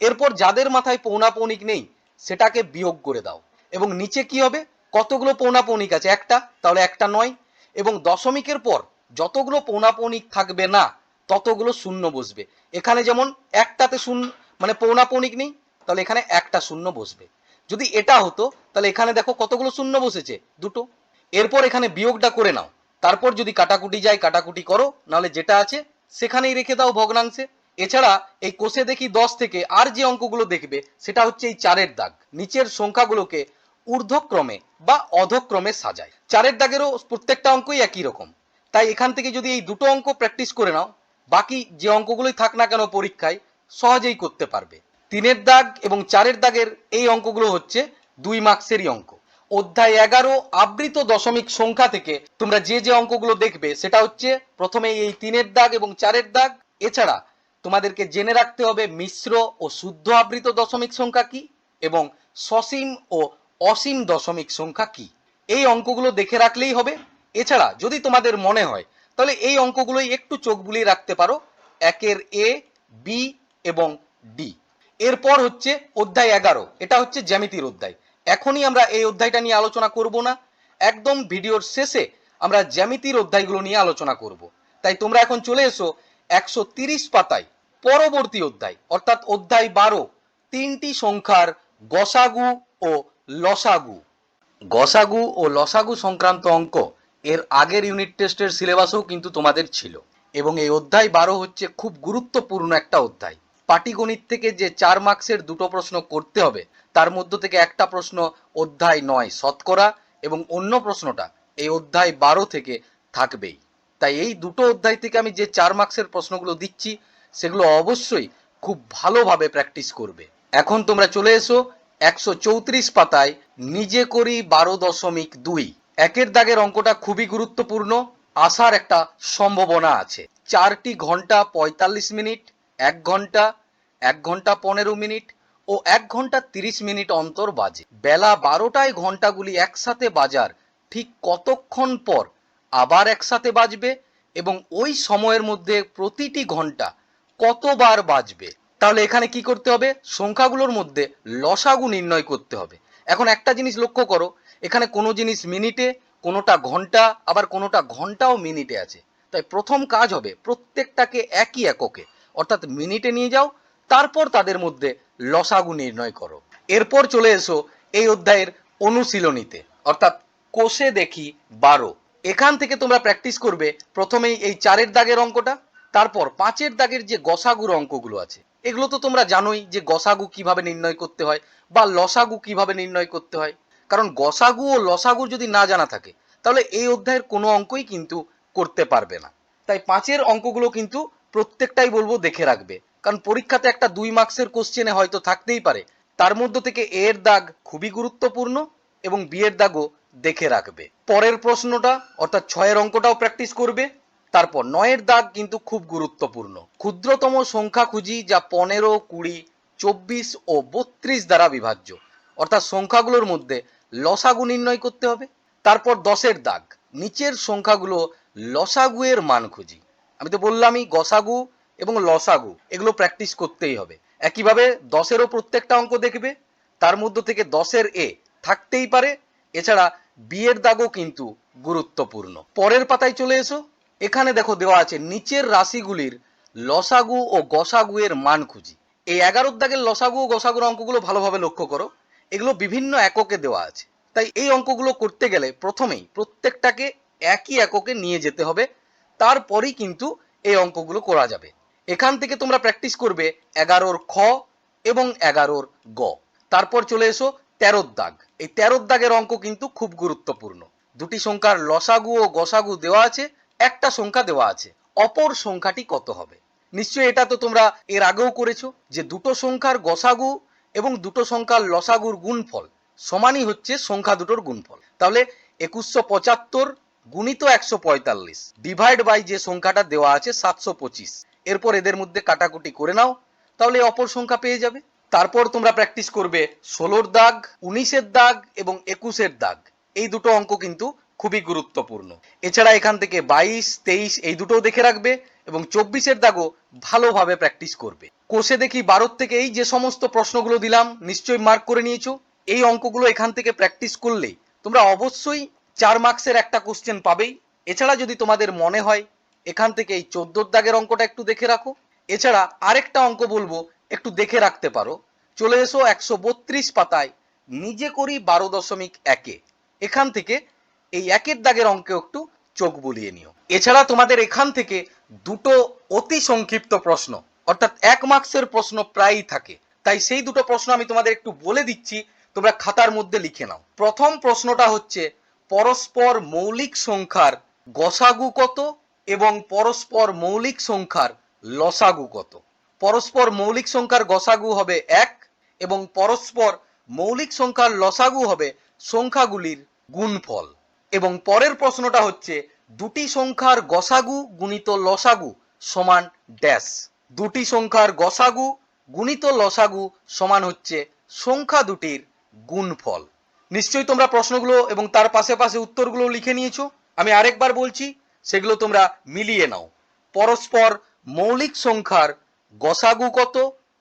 এরপর যাদের মাথায় পৌনাপৌনিক নেই সেটাকে বিয়োগ করে দাও, এবং নিচে কি হবে? কতগুলো পৌনাপৌনিক আছে? একটা, তাহলে একটা নয়, এবং দশমিকের পর যতগুলো পৌনাপৌনিক থাকবে না ততগুলো শূন্য বসবে। এখানে যেমন একটাতে শূন্য মানে পৌনাপৌনিক নেই, তাহলে এখানে একটা শূন্য বসবে। যদি এটা হতো তাহলে এখানে দেখো কতগুলো শূন্য বসেছে? দুটো। এরপর এখানে বিয়োগটা করে নাও, তারপর যদি কাটাকুটি যায় কাটাকুটি করো, নাহলে যেটা আছে সেখানেই রেখে দাও ভগ্নাংশে। এছাড়া এই কোষে দেখি 10 থেকে আর যে অঙ্কগুলো দেখবে সেটা হচ্ছে এই 4-এর দাগ। নিচের সংখ্যাগুলোকে ঊর্ধ্বক্রমে বা অধক্রমে সাজায়। 4-এর দাগেরও প্রত্যেকটা অঙ্কই একই রকম, তাই এখান থেকে যদি এই দুটো অঙ্ক প্র্যাকটিস করে নাও, বাকি যে অঙ্কগুলোই থাক না কেন পরীক্ষায় সহজেই করতে পারবে। 3-এর দাগ এবং 4-এর দাগের এই অঙ্কগুলো হচ্ছে 2 মার্কসেরই অঙ্ক। অধ্যায় 11 আবৃত দশমিক সংখ্যা থেকে তোমরা যে যে অঙ্কগুলো দেখবে সেটা হচ্ছে প্রথমে এই 3-এর দাগ এবং 4-এর দাগ। এছাড়া তোমাদেরকে জেনে রাখতে হবে মিশ্র ও শুদ্ধ আবৃত দশমিক সংখ্যা কি এবং সসীম ও অসীম দশমিক সংখ্যা কি। এই অঙ্কগুলো দেখে রাখলেই হবে। এছাড়া যদি তোমাদের মনে হয় তাহলে এই অঙ্কগুলোই একটু চোখ বুলিয়ে রাখতে পারো, 1-এর এ, বি এবং ডি। এরপর হচ্ছে অধ্যায় 11, এটা হচ্ছে জ্যামিতির অধ্যায়। এখনই আমরা এই অধ্যায়টা নিয়ে আলোচনা করব না, একদম ভিডিওর শেষে আমরা জ্যামিতির অধ্যায়গুলো নিয়ে আলোচনা করব। তাই তোমরা এখন চলে এসো 130 পাতায় পরবর্তী অধ্যায়, অর্থাৎ অধ্যায় 12, 3টি সংখ্যার গসাগু ও লসাগু। গসাগু ও লসাগু সংক্রান্ত অঙ্ক এর আগের ইউনিট টেস্টের সিলেবাসেও কিন্তু তোমাদের ছিল, এবং এই অধ্যায় 12 হচ্ছে খুব গুরুত্বপূর্ণ একটা অধ্যায়। পাটিগণিত থেকে যে 4 মার্কসের দুটো প্রশ্ন করতে হবে তার মধ্য থেকে একটা প্রশ্ন অধ্যায় 9 শতকরা, এবং অন্য প্রশ্নটা এই অধ্যায় 12 থেকে থাকবেই। তাই এই দুটো অধ্যায় থেকে আমি যে 4 মার্কসের প্রশ্নগুলো দিচ্ছি সেগুলো অবশ্যই খুব ভালোভাবে প্র্যাকটিস করবে। এখন তোমরা চলে এসো 134 পাতায় নিজে করি 12.2। 1-এর দাগের অঙ্কটা খুবই গুরুত্বপূর্ণ, আসার একটা সম্ভাবনা আছে। 4টি ঘন্টা 45 মিনিট, 1 ঘন্টা, 1 ঘন্টা 15 মিনিট ও 1 ঘন্টা 30 মিনিট অন্তর বাজে। বেলা 12টায় ঘন্টাগুলি একসাথে বাজার ঠিক কতক্ষণ পর আবার একসাথে বাজবে, এবং ওই সময়ের মধ্যে প্রতিটি ঘন্টা কতবার বাজবে। তাহলে এখানে কি করতে হবে? সংখ্যাগুলোর মধ্যে লসাগু নির্ণয় করতে হবে। এখন একটা জিনিস লক্ষ্য করো, এখানে কোনো জিনিস মিনিটে, কোনোটা ঘন্টা, আবার কোনোটা ঘন্টাও মিনিটে আছে। তাই প্রথম কাজ হবে প্রত্যেকটাকে একই এককে অর্থাৎ মিনিটে নিয়ে যাও, তারপর তাদের মধ্যে লসাগু নির্ণয় করো। এরপর চলে এসো এই অধ্যায়ের অনুশীলনীতে, অর্থাৎ কোষে দেখি 12। এখান থেকে তোমরা প্র্যাকটিস করবে প্রথমেই এই 4-এর দাগের অঙ্কটা, তারপর 5-এর দাগের যে গসাগুর অঙ্কগুলো আছে এগুলো তো তোমরা জানোই যে গসাগু কিভাবে নির্ণয় করতে হয় বা লসাগু কিভাবে নির্ণয় করতে হয়। কারণ গসাগু ও লসাগু যদি না জানা থাকে তাহলে এই অধ্যায়ের কোনো অঙ্কই কিন্তু করতে পারবে না। তাই 5-এর অঙ্কগুলো কিন্তু প্রত্যেকটাই বলবো দেখে রাখবে, কারণ পরীক্ষাতে একটা 2 মার্কসের কোশ্চেনে হয়তো থাকতেই পারে। তার মধ্যে থেকে এ এর দাগ খুবই গুরুত্বপূর্ণ এবং বি এর দাগও দেখে রাখবে। পরের প্রশ্নটা অর্থাৎ 6-এর অঙ্কটাও প্র্যাকটিস করবে। তারপর 9-এর দাগ কিন্তু খুব গুরুত্বপূর্ণ। ক্ষুদ্রতম সংখ্যা খুঁজি যা 15, 20, 24 ও 32 দ্বারা বিভাজ্য, অর্থাৎ সংখ্যাগুলোর মধ্যে লসাগু নির্ণয় করতে হবে। তারপর 10-এর দাগ নিচের সংখ্যাগুলো লসাগু এর মান খুঁজি। আমি তো বললামই গসাগু এবং লসাগু এগুলো প্র্যাকটিস করতেই হবে। একইভাবে 10-এরও প্রত্যেকটা অঙ্ক দেখবে, তার মধ্য থেকে 10-এর এ থাকতেই পারে, এছাড়া বি এর দাগও কিন্তু গুরুত্বপূর্ণ। পরের পাতায় চলে এসো। এখানে দেখো দেওয়া আছে নিচের রাশিগুলির লসাগু ও গসাগু এর মান খুঁজি। এই 11-এর দাগের লসাগু ও গসাগুর অঙ্কগুলো ভালোভাবে লক্ষ্য করো, এগুলো বিভিন্ন এককে দেওয়া আছে। তাই এই অঙ্কগুলো করতে গেলে প্রথমেই প্রত্যেকটাকে একই এককে নিয়ে যেতে হবে, তারপরেই কিন্তু এই অঙ্কগুলো করা যাবে। এখান থেকে তোমরা প্র্যাকটিস করবে 11-র খ এবং 11-র গ। তারপর চলে এসো 13-র দাগ। এই 13-র দাগের অঙ্ক কিন্তু খুব গুরুত্বপূর্ণ। দুটি সংখ্যার লসাগু ও গসাগু দেওয়া আছে, একটা সংখ্যা দেওয়া আছে, অপর সংখ্যাটি কত হবে। নিশ্চয়ই এটা তো তোমরা এর আগেও করেছো যে দুটো সংখ্যার গসাগু এবং দুটো সংখ্যার লসাগুর গুণফল সমানই হচ্ছে সংখ্যা দুটোর গুণফল। তাহলে 2175 গুণিত 145 ডিভাইড বাই যে সংখ্যাটা দেওয়া আছে 725, এরপর এদের মধ্যে কাটাকুটি করে নাও, তাহলে অপর সংখ্যা পেয়ে যাবে। তারপর তোমরা প্র্যাকটিস করবে 16-র দাগ, 19-এর দাগ এবং 21-এর দাগ। এই দুটো অঙ্ক কিন্তু খুবই গুরুত্বপূর্ণ। এছাড়া এখান থেকে 22, 23 এই দুটোও দেখে রাখবে এবং 24-এর দাগও ভালোভাবে প্র্যাকটিস করবে। কোষে দেখি 12 থেকে এই যে সমস্ত প্রশ্নগুলো দিলাম নিশ্চয়ই মার্ক করে নিয়েছো। এই অঙ্কগুলো এখান থেকে প্র্যাকটিস করলেই তোমরা অবশ্যই 4 মার্কসের একটা কোশ্চেন পাবেই। এছাড়া যদি তোমাদের মনে হয় এখান থেকে এই 14-র দাগের অঙ্কটা একটু দেখে রাখো। এছাড়া আরেকটা অঙ্ক বলবো একটু দেখে রাখতে পারো। চলে এসো 132 পাতায় নিজে করি 12.1। এখান থেকে এই 1-এর দাগের অঙ্কে একটু চোখ বুলিয়ে নিও। এছাড়া তোমাদের এখান থেকে দুটো অতি সংক্ষিপ্ত প্রশ্ন অর্থাৎ 1 মার্কসের প্রশ্ন প্রায়ই থাকে, তাই সেই দুটো প্রশ্ন আমি তোমাদের একটু বলে দিচ্ছি, তোমরা খাতার মধ্যে লিখে নাও। প্রথম প্রশ্নটা হচ্ছে পরস্পর মৌলিক সংখ্যার গসাগু কত এবং পরস্পর মৌলিক সংখ্যার লসাগু কত। পরস্পর মৌলিক সংখ্যার গসাগু হবে 1 এবং পরস্পর মৌলিক সংখ্যার লসাগু হবে সংখ্যাগুলির গুণফল। এবং পরের প্রশ্নটা হচ্ছে দুটি সংখ্যার গসাগু গুণিত লসাগু সমান ড্যাশ। দুটি সংখ্যার গসাগু গুণিত লসাগু সমান হচ্ছে সংখ্যা দুটির গুণফল। নিশ্চয়ই তোমরা প্রশ্নগুলো এবং তার পাশে পাশে উত্তরগুলো লিখে নিয়েছো। আমি আরেকবার বলছি, সেগুলো তোমরা মিলিয়ে নাও। পরস্পর মৌলিক সংখ্যার গসাগু কত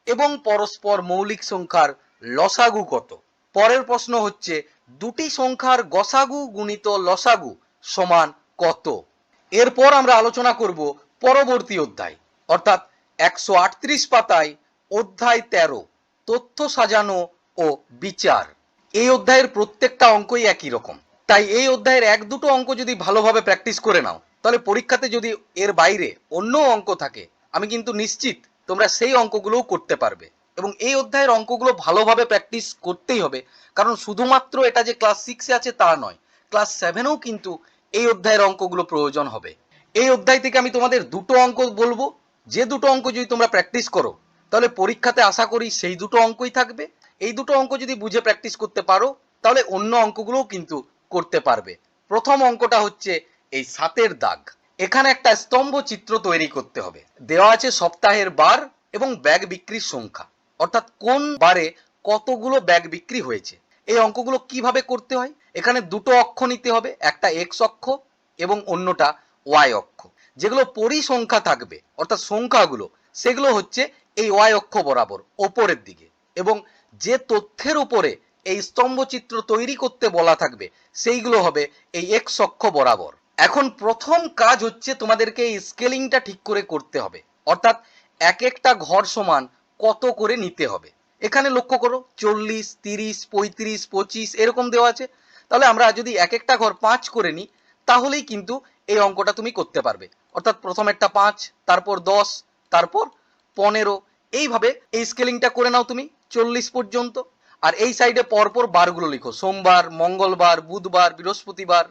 এবং পরস্পর মৌলিক সংখ্যার লসাগু কত। পরের প্রশ্ন হচ্ছে দুটি সংখ্যার গসাগু গুণিত লসাগু সমান কত। এরপর আমরা আলোচনা করব পরবর্তী অধ্যায় অর্থাৎ 138 পাতায় অধ্যায় 13 তথ্য সাজানো ও বিচার। এই অধ্যায়ের প্রত্যেকটা অঙ্কই একই রকম, তাই এই অধ্যায়ের 1-2 অঙ্ক যদি ভালোভাবে প্র্যাকটিস করে নাও তাহলে পরীক্ষাতে যদি এর বাইরে অন্য অঙ্ক থাকে আমি কিন্তু নিশ্চিত তোমরা সেই অঙ্কগুলোও করতে পারবে। এবং এই অধ্যায়ের অঙ্কগুলো ভালোভাবে প্র্যাকটিস করতেই হবে, কারণ শুধুমাত্র এটা যে ক্লাস 6-এ আছে তা নয়, ক্লাস 7-এও কিন্তু এই অধ্যায়ের অঙ্কগুলো প্রয়োজন হবে। এই অধ্যায় থেকে আমি তোমাদের দুটো অঙ্ক বলবো, যে দুটো অঙ্ক যদি তোমরা প্র্যাকটিস করো তাহলে পরীক্ষাতে আশা করি সেই দুটো অঙ্কই থাকবে। এই দুটো অঙ্ক যদি বুঝে প্র্যাকটিস করতে পারো তাহলে অন্য অঙ্কগুলোও কিন্তু করতে পারবে। প্রথম অঙ্কটা হচ্ছে এই 7-এর দাগ। এখানে একটা স্তম্ভ চিত্র তৈরি করতে হবে। দেওয়া আছে সপ্তাহের বার এবং ব্যাগ বিক্রির সংখ্যা, অর্থাৎ কোন বারে কতগুলো ব্যাগ বিক্রি হয়েছে। এই অঙ্কগুলো কিভাবে করতে হয়, এখানে দুটো অক্ষ নিতে হবে, একটা এক্স অক্ষ এবং অন্যটা ওয়াই অক্ষ। যেগুলো পরিসংখ্যা থাকবে অর্থাৎ সংখ্যাগুলো সেগুলো হচ্ছে এই ওয়াই অক্ষ বরাবর ওপরের দিকে, এবং যে তথ্যের উপরে এই স্তম্ভচিত্র তৈরি করতে বলা থাকবে সেইগুলো হবে এই এক্স অক্ষ বরাবর। এখন প্রথম কাজ হচ্ছে তোমাদেরকে এই স্কেলিংটা ঠিক করে করতে হবে, অর্থাৎ এক একটা ঘর সমান কত করে নিতে হবে। এখানে লক্ষ্য করো 40, 30, 35, 25 এরকম দেওয়া আছে। তাহলে আমরা যদি এক একটা ঘর 5 করে নিই তাহলেই কিন্তু এই অঙ্কটা তুমি করতে পারবে। অর্থাৎ প্রথমেরটা 5, তারপর 10, তারপর 15, এইভাবে এই স্কেলিংটা করে নাও তুমি 40 পর্যন্ত। আর এই সাইডে পরপর বারগুলো লিখো, সোমবার, মঙ্গলবার, বুধবার, বৃহস্পতিবার।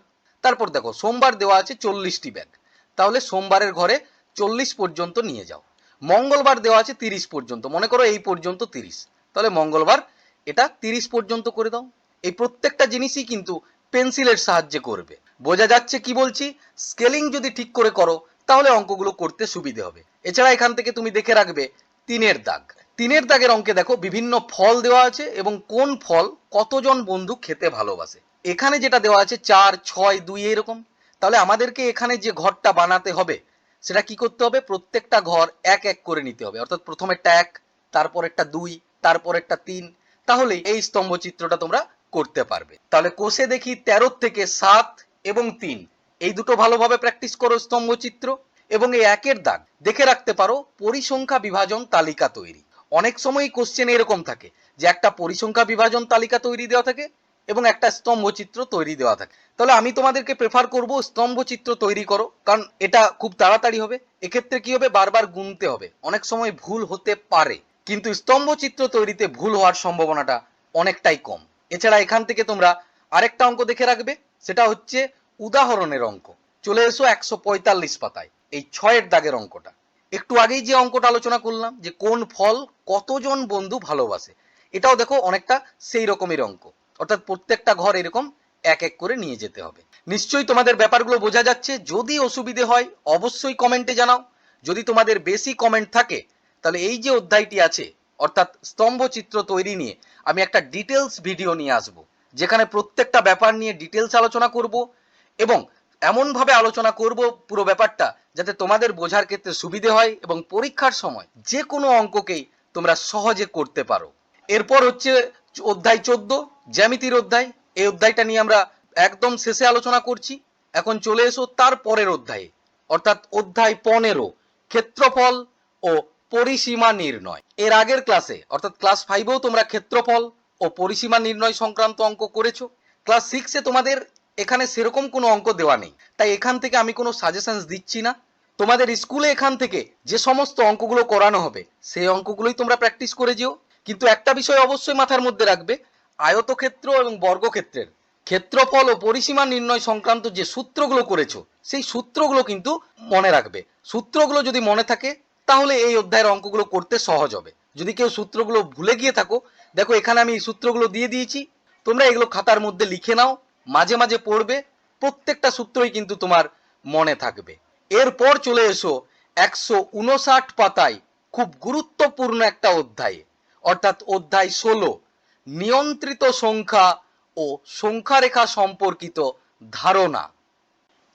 তারপর দেখো সোমবার দেওয়া আছে 40টি ব্যাগ, তাহলে সোমবারের ঘরে 40 পর্যন্ত নিয়ে যাও। মঙ্গলবার দেওয়া আছে 30 পর্যন্ত, মনে করো এই পর্যন্ত 30, তাহলে মঙ্গলবার এটা 30 পর্যন্ত করে দাও। এই প্রত্যেকটা জিনিসই কিন্তু পেন্সিলের সাহায্যে করবে। বোঝা যাচ্ছে কি বলছি? স্কেলিং যদি ঠিক করে করো তাহলে অঙ্কগুলো করতে সুবিধে হবে। এছাড়া এখান থেকে তুমি দেখে রাখবে 3-এর দাগ। 3-এর দাগের অঙ্কে দেখো বিভিন্ন ফল দেওয়া আছে এবং কোন ফল কতজন বন্ধু খেতে ভালোবাসে। এখানে যেটা দেওয়া আছে 4, 6, 2 এরকম। তাহলে আমাদেরকে এখানে যে ঘরটা বানাতে হবে সেটা কি করতে হবে? প্রত্যেকটা ঘর এক এক করে নিতে হবে। অর্থাৎ প্রথমেরটা 1, তারপরেরটা 2, তারপরেরটা 3। তাহলে এই স্তম্ভ চিত্রটা তোমরা করতে পারবে। তাহলে কোষে দেখি 13 থেকে 7 এবং 3 এই দুটো ভালোভাবে প্র্যাকটিস করো স্তম্ভ চিত্র। এবং এই 1-এর দাগ দেখে রাখতে পারো পরিসংখ্যা বিভাজন তালিকা তৈরি। অনেক সময় কোশ্চেন এরকম থাকে যে একটা পরিসংখ্যা বিভাজন তালিকা তৈরি দেওয়া থাকে এবং একটা স্তম্ভ চিত্র তৈরি দেওয়া থাকে। তাহলে আমি তোমাদেরকে প্রেফার করব স্তম্ভ চিত্র তৈরি করো, কারণ এটা খুব তাড়াতাড়ি হবে। এক্ষেত্রে কি হবে? বারবার গুনতে হবে, অনেক সময় ভুল হতে পারে, কিন্তু স্তম্ভ চিত্র তৈরিতে ভুল হওয়ার সম্ভাবনাটা অনেকটাই কম। এছাড়া এখান থেকে তোমরা আরেকটা অঙ্ক দেখে রাখবে, সেটা হচ্ছে উদাহরণের অঙ্ক। চলে এসো 145 পাতায়, এই 6-এর দাগের অঙ্কটা। একটু আগেই যে অঙ্কটা আলোচনা করলাম যে কোন ফল কতজন বন্ধু ভালোবাসে, এটাও দেখো অনেকটা সেই রকমের অঙ্ক। অর্থাৎ প্রত্যেকটা ঘর এরকম এক এক করে নিয়ে যেতে হবে। নিশ্চয়ই তোমাদের ব্যাপারগুলো বোঝা যাচ্ছে। যদি অসুবিধে হয় অবশ্যই কমেন্টে জানাও। যদি তোমাদের বেশি কমেন্ট থাকে তাহলে এই যে অধ্যায়টি আছে অর্থাৎ স্তম্ভ চিত্র তৈরি নিয়ে আমি একটা ডিটেলস ভিডিও নিয়ে আসব, যেখানে প্রত্যেকটা ব্যাপার নিয়ে ডিটেলস আলোচনা করব এবং এমন ভাবে আলোচনা করব পুরো ব্যাপারটা যাতে তোমাদের বোঝার ক্ষেত্রে সুবিধে হয় এবং পরীক্ষার সময় যে কোনো অঙ্ককেই তোমরা সহজে করতে পারো। এরপর হচ্ছে অধ্যায় 14, জ্যামিতির অধ্যায়। এই অধ্যায়টা নিয়ে আমরা একদম শেষে আলোচনা করছি। এখন চলে এসো তার পরের অধ্যায়ে, অর্থাৎ অধ্যায় 15, ক্ষেত্রফল ও পরিসীমা নির্ণয়। এর আগের ক্লাসে অর্থাৎ ক্লাস 5এও তোমরা ক্ষেত্রফল ও পরিসীমা নির্ণয় সংক্রান্ত অঙ্ক করেছো। ক্লাস 6-এ তোমাদের এখানে সেরকম কোনো অঙ্ক দেওয়া নেই, তাই এখান থেকে আমি কোনো সাজেশনস দিচ্ছি না। তোমাদের স্কুলে এখান থেকে যে সমস্ত অঙ্কগুলো করানো হবে সেই অঙ্কগুলোই তোমরা প্র্যাকটিস করে যেও। কিন্তু একটা বিষয় অবশ্যই মাথার মধ্যে রাখবে, আয়তক্ষেত্র এবং বর্গক্ষেত্রের ক্ষেত্রফল ও পরিসীমা নির্ণয় সংক্রান্ত যে সূত্রগুলো করেছো সেই সূত্রগুলো কিন্তু মনে রাখবে। সূত্রগুলো যদি মনে থাকে তাহলে এই অধ্যায়ের অঙ্কগুলো করতে সহজ হবে। যদি কেউ সূত্রগুলো ভুলে গিয়ে থাকো, দেখো এখানে আমি এই সূত্রগুলো দিয়ে দিয়েছি, তোমরা এগুলো খাতার মধ্যে লিখে নাও, মাঝে মাঝে পড়বে, প্রত্যেকটা সূত্রই কিন্তু তোমার মনে থাকবে। এরপর চলে এসো 159 পাতায় খুব গুরুত্বপূর্ণ একটা অধ্যায়ে, অর্থাৎ অধ্যায় 16, নিয়ন্ত্রিত সংখ্যা ও সংখ্যারেখা সম্পর্কিত ধারণা।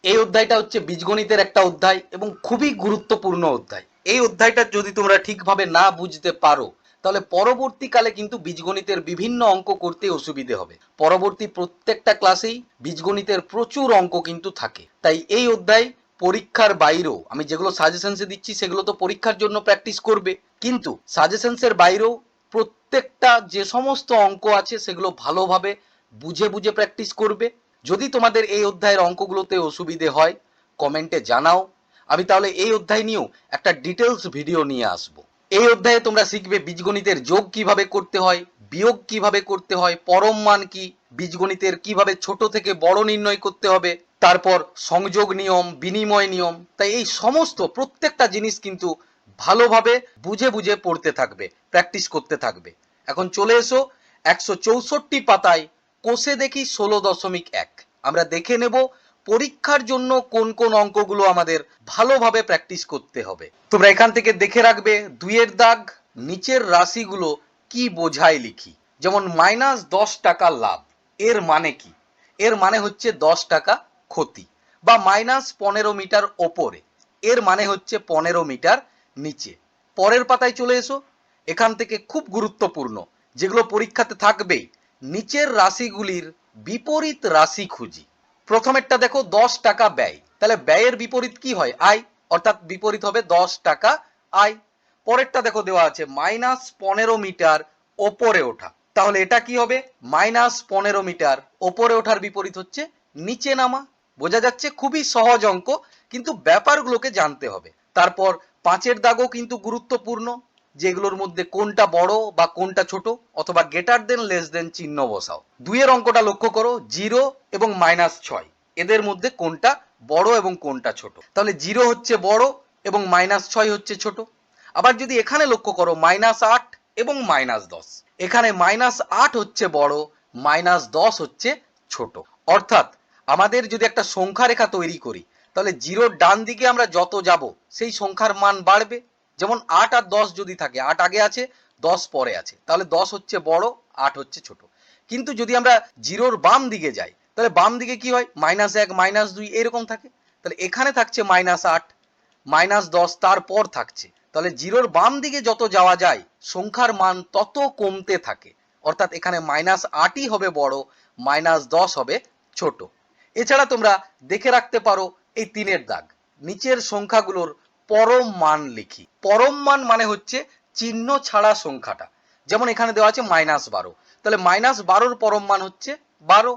এই অধ্যায়টা হচ্ছে বীজগণিতের একটা অধ্যায় এবং খুবই গুরুত্বপূর্ণ অধ্যায়। এই অধ্যায়টা যদি তোমরা ঠিকভাবে না বুঝতে পারো তাহলে পরবর্তীকালে কিন্তু বীজগণিতের বিভিন্ন অঙ্ক করতে অসুবিধে হবে। পরবর্তী প্রত্যেকটা ক্লাসেই বীজগণিতের প্রচুর অঙ্ক কিন্তু থাকে, তাই এই অধ্যায় পরীক্ষার বাইরেও আমি যেগুলো সাজেশনসে দিচ্ছি সেগুলো তো পরীক্ষার জন্য প্র্যাকটিস করবে, কিন্তু সাজেশনসের বাইরেও প্রত্যেকটা যে সমস্ত অঙ্ক আছে সেগুলো ভালোভাবে বুঝে বুঝে প্র্যাকটিস করবে। যদি তোমাদের এই অধ্যায়ের অঙ্কগুলোতে অসুবিধে হয় কমেন্টে জানাও, আমি তাহলে এই অধ্যায় নিয়েও একটা ডিটেলস ভিডিও নিয়ে আসব। এই অধ্যায়ে তোমরা শিখবে বীজগণিতের যোগ কিভাবে করতে হয়, বিয়োগ কিভাবে করতে হয়, পরম মান কি, বীজগণিতের কিভাবে ছোট থেকে বড় নির্ণয় করতে হবে, তারপর সংযোগ নিয়ম, বিনিময় নিয়ম। তাই এই সমস্ত প্রত্যেকটা জিনিস কিন্তু ভালোভাবে বুঝে বুঝে পড়তে থাকবে, প্র্যাকটিস করতে থাকবে। এখন চলে এসো 164 পাতায় কোষে দেখি 16.1। আমরা দেখে নেব পরীক্ষার জন্য কোন কোন অঙ্কগুলো আমাদের ভালোভাবে প্র্যাকটিস করতে হবে। তোমরা এখান থেকে দেখে রাখবে 2-এর দাগ, নিচের রাশিগুলো কি বোঝায় লিখি। যেমন -10 টাকা লাভ, এর মানে কি? এর মানে হচ্ছে 10 টাকা ক্ষতি। বা -15 মিটার ওপরে, এর মানে হচ্ছে 15 মিটার নিচে। পরের পাতায় চলে এসো, এখান থেকে খুব গুরুত্বপূর্ণ যেগুলো পরীক্ষাতে থাকবেই, নিচের রাশিগুলির বিপরীত রাশি খুঁজি। প্রথমেরটা দেখো 10 টাকা ব্যয়, তাহলে ব্যয়ের বিপরীত কি হয়? আয়, অর্থাৎ বিপরীত হবে 10 টাকা আয়। পরেরটা দেখো দেওয়া আছে -15 মিটার ওপরে ওঠা। তাহলে এটা কি হবে? -15 মিটার ওপরে ওঠার বিপরীত হচ্ছে নিচে নামা। বোঝা যাচ্ছে? খুবই সহজ অঙ্ক, কিন্তু ব্যাপারগুলোকে জানতে হবে। তারপর 5-এর দাগও কিন্তু গুরুত্বপূর্ণ, যেগুলোর মধ্যে কোনটা বড় বা কোনটা ছোট, অথবা গ্রেটার দেন লেস দেন চিহ্ন বসাও। 2-এর অঙ্কটা লক্ষ্য করো, 0 এবং -6, এদের মধ্যে কোনটা বড় এবং কোনটা ছোট। তাহলে 0 হচ্ছে বড় এবং -6 হচ্ছে ছোট। আবার যদি এখানে লক্ষ্য করো, -8 এবং -10, এখানে -8 হচ্ছে বড়, -10 হচ্ছে ছোট। অর্থাৎ আমাদের যদি একটা সংখ্যা রেখা তৈরি করি, তাহলে 0-র ডান দিকে আমরা যত যাব সেই সংখ্যার মান বাড়বে। যেমন 8 আর 10 যদি থাকে, 8 আগে আছে, 10 পরে আছে, তাহলে 10 হচ্ছে বড়, 8 হচ্ছে ছোট। কিন্তু যদি আমরা 0-র বাম দিকে যাই, তাহলে বাম দিকে কি হয়? -1 -2 এরকম থাকে। তাহলে এখানে থাকছে -8, -10 তারপর থাকছে। তাহলে 0-র বাম দিকে যত যাওয়া যায় সংখ্যার মান তত কমতে থাকে। অর্থাৎ এখানে -8ই হবে বড়, -10 হবে ছোট। এছাড়া তোমরা দেখে রাখতে পারো এই 3-এর দাগ, নিচের সংখ্যাগুলোর পরম মান লিখি। পরম মান মানে হচ্ছে চিহ্ন ছাড়া সংখ্যাটা। যেমন এখানে দেওয়া আছে -12, তাহলে -12-র পরম মান হচ্ছে 12।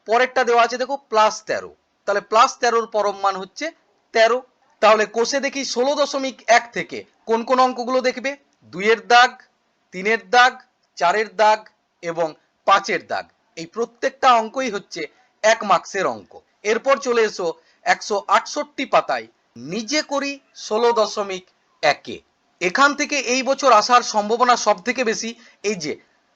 পরেরটা দেওয়া আছে দেখো +13, তাহলে +13-র পরম মান হচ্ছে 13। তাহলে কোষে দেখি 16.1 থেকে কোন কোন অঙ্কগুলো দেখবে? 2-এর দাগ, 3-এর দাগ, 4-এর দাগ এবং 5-এর দাগ। এই প্রত্যেকটা অঙ্কই হচ্ছে 1 মার্কসের অঙ্ক। এরপর চলে এসো 168 পাতায় নিজে করি 16.1-এ। এখান থেকে এই বছর আসার সম্ভাবনা সব থেকে বেশি এই যে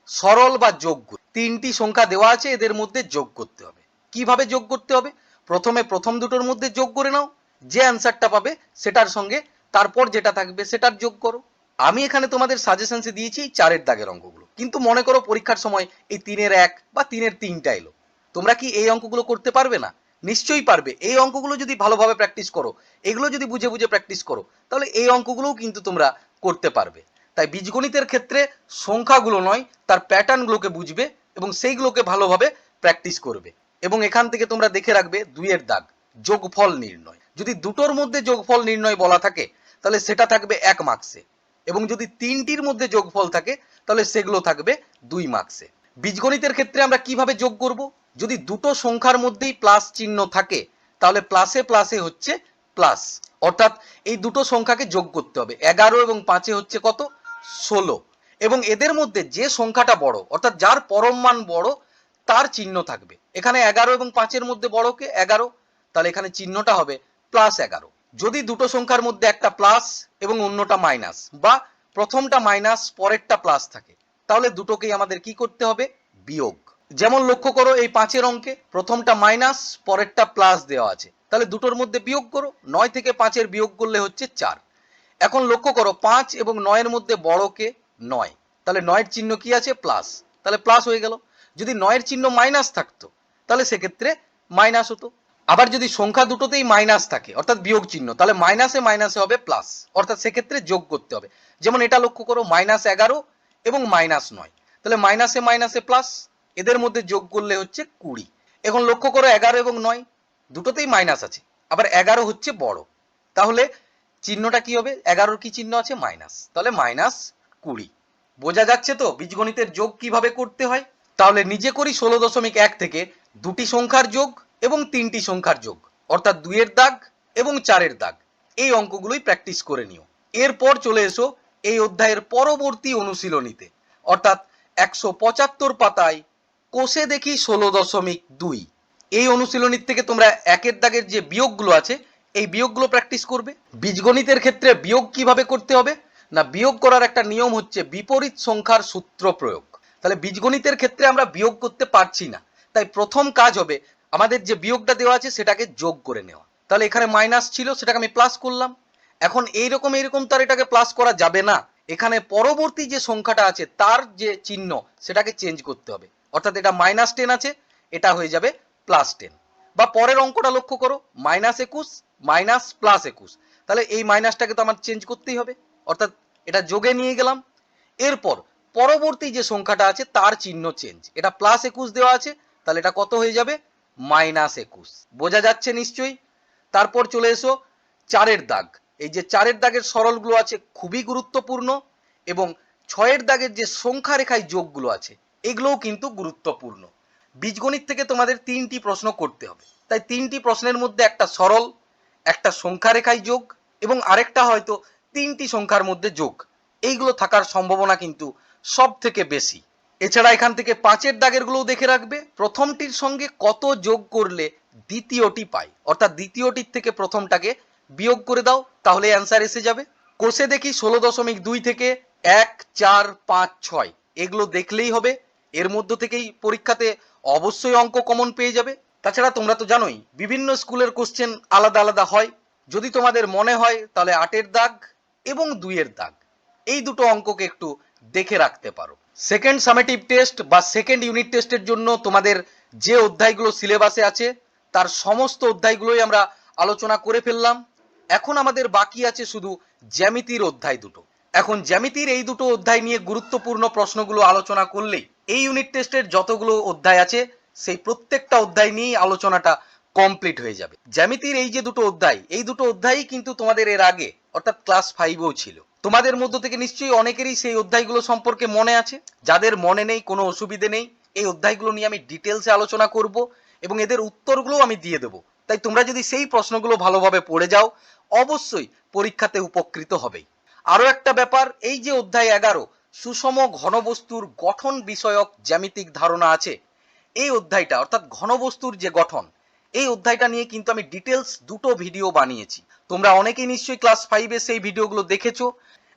সরল বা যোগ। 3টি সংখ্যা দেওয়া আছে, এদের মধ্যে যোগ করতে হবে। কিভাবে যোগ করতে হবে? প্রথমে প্রথম দুটোর মধ্যে যোগ করে নাও, যে অ্যান্সারটা পাবে সেটার সঙ্গে তারপর যেটা থাকবে সেটার যোগ করো। আমি এখানে তোমাদের সাজেশনসে দিয়েছি 4-এর দাগের অঙ্কগুলো, কিন্তু মনে করো পরীক্ষার সময় এই 3-এর 1 বা 3-এর 3টা এলো, তোমরা কি এই অঙ্কগুলো করতে পারবে না? নিশ্চয়ই পারবে। এই অঙ্কগুলো যদি ভালোভাবে প্র্যাকটিস করো, এগুলো যদি বুঝে বুঝে প্র্যাকটিস করো, তাহলে এই অঙ্কগুলোও কিন্তু তোমরা করতে পারবে। তাই বীজগণিতের ক্ষেত্রে সংখ্যাগুলো নয়, তার প্যাটার্নগুলোকে বুঝবে এবং সেইগুলোকে ভালোভাবে প্র্যাকটিস করবে। এবং এখান থেকে তোমরা দেখে রাখবে 2-এর দাগ, যোগফল নির্ণয়। যদি দুটোর মধ্যে যোগফল নির্ণয় বলা থাকে, তাহলে সেটা থাকবে 1 মার্কসে, এবং যদি 3টির মধ্যে যোগফল থাকে, তাহলে সেগুলো থাকবে 2 মার্কসে। বীজগণিতের ক্ষেত্রে আমরা কিভাবে যোগ করব? যদি দুটো সংখ্যার মধ্যেই প্লাস চিহ্ন থাকে, তাহলে প্লাসে প্লাসে হচ্ছে প্লাস। অর্থাৎ এই দুটো সংখ্যাকে যোগ করতে হবে। 11 এবং 5-এ হচ্ছে কত? 16। এবং এদের মধ্যে যে সংখ্যাটা বড়, অর্থাৎ যার পরম মান বড়, তার চিহ্ন থাকবে। এখানে 11 এবং 5-এর মধ্যে বড় কে? 11, তাহলে এখানে চিহ্নটা হবে +11। যদি দুটো সংখ্যার মধ্যে একটা প্লাস এবং অন্যটা মাইনাস, বা প্রথমটা মাইনাস পরেরটা প্লাস থাকে, তাহলে দুটোকেই আমাদের কি করতে হবে? বিয়োগ। যেমন লক্ষ্য করো এই 5-এর অঙ্কে প্রথমটা মাইনাস পরেরটা প্লাস দেওয়া আছে, তাহলে দুটোর মধ্যে বিয়োগ করো। 9 থেকে 5-এর বিয়োগ করলে হচ্ছে 4। এখন লক্ষ্য করো 5 এবং 9-এর মধ্যে বড় কে? 9, তাহলে 9-এর চিহ্ন কি আছে? প্লাস, তাহলে প্লাস হয়ে গেল। যদি 9-এর চিহ্ন মাইনাস থাকতো, তাহলে সেক্ষেত্রে মাইনাস হতো। আবার যদি সংখ্যা দুটোতেই মাইনাস থাকে, অর্থাৎ বিয়োগ চিহ্ন, তাহলে মাইনাসে মাইনাসে হবে প্লাস, অর্থাৎ সেক্ষেত্রে যোগ করতে হবে। যেমন এটা লক্ষ্য করো -11 এবং -9, তাহলে মাইনাসে মাইনাসে প্লাস, এদের মধ্যে যোগ করলে হচ্ছে 20। এখন লক্ষ্য করো 11 এবং 9 দুটোতেই মাইনাস আছে, আবার 11 হচ্ছে বড়, তাহলে চিহ্নটা কি হবে? 11-র কি চিহ্ন আছে? মাইনাস, তাহলে -20। বোঝা যাচ্ছে তো বীজগণিতের যোগ কিভাবে করতে হয়? তাহলে নিজে করি 16.1 থেকে দুটি সংখ্যার যোগ এবং 3টি সংখ্যার যোগ, অর্থাৎ 2-এর দাগ এবং 4-এর দাগ, এই অঙ্কগুলোই প্র্যাকটিস করে নিও। এরপর চলে এসো এই অধ্যায়ের পরবর্তী অনুশীলনীতে, অর্থাৎ 175 পাতায় কোষে দেখি 16.2। এই অনুশীলনীর থেকে তোমরা 1-এর দাগের যে বিয়োগগুলো আছে, এই বিয়োগগুলো প্র্যাকটিস করবে। বীজগণিতের ক্ষেত্রে বিয়োগ কিভাবে করতে হবে না, বিয়োগ করার একটা নিয়ম হচ্ছে বিপরীত সংখ্যার সূত্র প্রয়োগ। তাহলে বীজগণিতের ক্ষেত্রে আমরা বিয়োগ করতে পারছি না, তাই প্রথম কাজ হবে আমাদের যে বিয়োগটা দেওয়া আছে সেটাকে যোগ করে নেওয়া। তাহলে এখানে মাইনাস ছিল, সেটাকে আমি প্লাস করলাম। এখন এইরকম তার এটাকে প্লাস করা যাবে না, এখানে পরবর্তী যে সংখ্যাটা আছে তার যে চিহ্ন সেটাকে চেঞ্জ করতে হবে। অর্থাৎ এটা -10 আছে, এটা হয়ে যাবে +10। বা পরের অঙ্কটা লক্ষ্য করো, -21 মাইনাস +21, তাহলে এই মাইনাসটাকে তো আমার চেঞ্জ করতেই হবে, অর্থাৎ এটা যোগে নিয়ে গেলাম। এরপর পরবর্তী যে সংখ্যাটা আছে তার চিহ্ন চেঞ্জ, এটা +21 দেওয়া আছে, তাহলে এটা কত হয়ে যাবে? -21। বোঝা যাচ্ছে নিশ্চয়ই? তারপর চলে এসো 4-এর দাগ। এই যে 4-এর দাগের সরলগুলো আছে খুবই গুরুত্বপূর্ণ, এবং ছয়ের দাগের যে সংখ্যা রেখায় যোগগুলো আছে এগুলোও কিন্তু গুরুত্বপূর্ণ। বীজগণিত থেকে তোমাদের 3টি প্রশ্ন করতে হবে, তাই 3টি প্রশ্নের মধ্যে একটা সরল, একটা সংখ্যা রেখায় যোগ এবং আরেকটা হয়তো 3টি সংখ্যার মধ্যে যোগ, এইগুলো থাকার সম্ভাবনা কিন্তু সব থেকে বেশি। এছাড়া এখান থেকে 5এর দাগের গুলোও দেখে রাখবে, প্রথমটির সঙ্গে কত যোগ করলে দ্বিতীয়টি পাই, অর্থাৎ দ্বিতীয়টির থেকে প্রথমটাকে বিয়োগ করে দাও, তাহলে অ্যান্সার এসে যাবে। কোষে দেখি 16.2 থেকে 1, 4, 5, 6 এগুলো দেখলেই হবে, এর মধ্য থেকেই পরীক্ষাতে অবশ্যই অঙ্ক কমন পেয়ে যাবে। তাছাড়া তোমরা তো জানোই বিভিন্ন স্কুলের কোশ্চেন আলাদা আলাদা হয়, যদি তোমাদের মনে হয় তাহলে 8এর দাগ এবং 2-এর দাগ এই দুটো অঙ্ককে একটু দেখে রাখতে পারো। সেকেন্ড সামেটিভ টেস্ট বা সেকেন্ড ইউনিট টেস্টের জন্য তোমাদের যে অধ্যায়গুলো সিলেবাসে আছে তার সমস্ত অধ্যায়গুলোই আমরা আলোচনা করে ফেললাম। এখন আমাদের বাকি আছে শুধু জ্যামিতির অধ্যায় দুটো। এখন জ্যামিতির এই দুটো অধ্যায় নিয়ে গুরুত্বপূর্ণ প্রশ্নগুলো আলোচনা করলেই এই ইউনিট টেস্টের যতগুলো অধ্যায় আছে সেই প্রত্যেকটা অধ্যায় নিয়েই আলোচনাটা কমপ্লিট হয়ে যাবে। জ্যামিতির এই যে দুটো অধ্যায়, এই দুটো অধ্যায়ই কিন্তু তোমাদের এর আগে অর্থাৎ ক্লাস 5-এও ছিল। তোমাদের মধ্য থেকে নিশ্চয়ই অনেকেরই সেই অধ্যায়গুলো সম্পর্কে মনে আছে, যাদের মনে নেই কোনো অসুবিধে নেই, এই অধ্যায়গুলো নিয়ে আমি ডিটেলসে আলোচনা করব এবং এদের উত্তরগুলো আমি দিয়ে দেবো। তাই তোমরা যদি সেই প্রশ্নগুলো ভালোভাবে পড়ে যাও অবশ্যই পরীক্ষাতে উপকৃত হবেই। আরো একটা ব্যাপার, এই যে অধ্যায় 11 সুষম ঘনবস্তুর গঠন বিষয়ক জ্যামিতিক ধারণা আছে, এই অধ্যায়টা অর্থাৎ ঘনবস্তুর যে গঠন, এই অধ্যায়টা নিয়ে কিন্তু আমি ডিটেলস দুটো ভিডিও বানিয়েছি। তোমরা অনেকেই নিশ্চয়ই ক্লাস 5-এ সেই ভিডিওগুলো দেখেছো,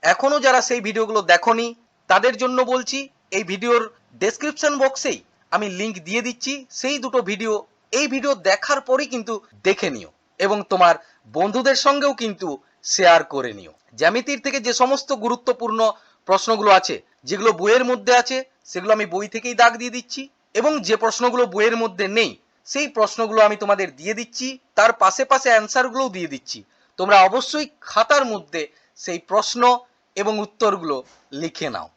এখনো যারা সেই ভিডিওগুলো দেখোনি তাদের জন্য বলছি এই ভিডিওর ডেসক্রিপশন বক্সেই আমি লিংক দিয়ে দিচ্ছি, সেই দুটো ভিডিও এই ভিডিও দেখার পরেই কিন্তু দেখে নিও এবং তোমার বন্ধুদের সঙ্গেও কিন্তু শেয়ার করে নিও। জ্যামিতির থেকে যে সমস্ত গুরুত্বপূর্ণ প্রশ্নগুলো আছে যেগুলো বইয়ের মধ্যে আছে সেগুলো আমি বই থেকেই দাগ দিয়ে দিচ্ছি এবং যে প্রশ্নগুলো বইয়ের মধ্যে নেই সেই প্রশ্নগুলো আমি তোমাদের দিয়ে দিচ্ছি, তার পাশে পাশে অ্যান্সারগুলোও দিয়ে দিচ্ছি। তোমরা অবশ্যই খাতার মধ্যে সেই প্রশ্ন এবং উত্তরগুলো লিখে নাও।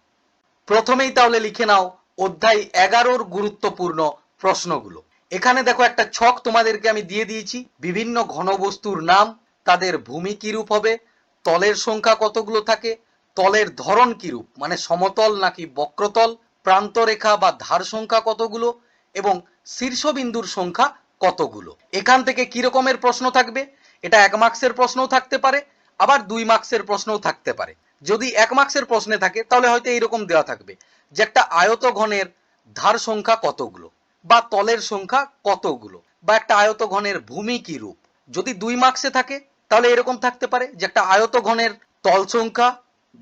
প্রথমেই তাহলে লিখে নাও অধ্যায় 11-র গুরুত্বপূর্ণ প্রশ্নগুলো। এখানে দেখো একটা ছক তোমাদেরকে আমি দিয়ে দিয়েছি, বিভিন্ন ঘনবস্তুর নাম, তাদের ভূমি কিরূপ হবে, তলের সংখ্যা কতগুলো থাকে, তলের ধরন কিরূপ মানে সমতল নাকি বক্রতল, প্রান্তরেখা বা ধার সংখ্যা কতগুলো এবং শীর্ষবিন্দুর সংখ্যা কতগুলো। এখান থেকে কি রকমের প্রশ্ন থাকবে, এটা 1 মার্কসের প্রশ্নও থাকতে পারে, আবার 2 মার্কসের প্রশ্নও থাকতে পারে। যদি 1 মার্কসের প্রশ্নে থাকে তাহলে হয়তো এইরকম দেওয়া থাকবে যে একটা আয়তঘনের ধার সংখ্যা কতগুলো বা তলের সংখ্যা কতগুলো বা একটা আয়তঘনের ভূমি কি রূপ। যদি 2 মার্কসে থাকে তাহলে এরকম থাকতে পারে যে একটা আয়তঘনের তল সংখ্যা,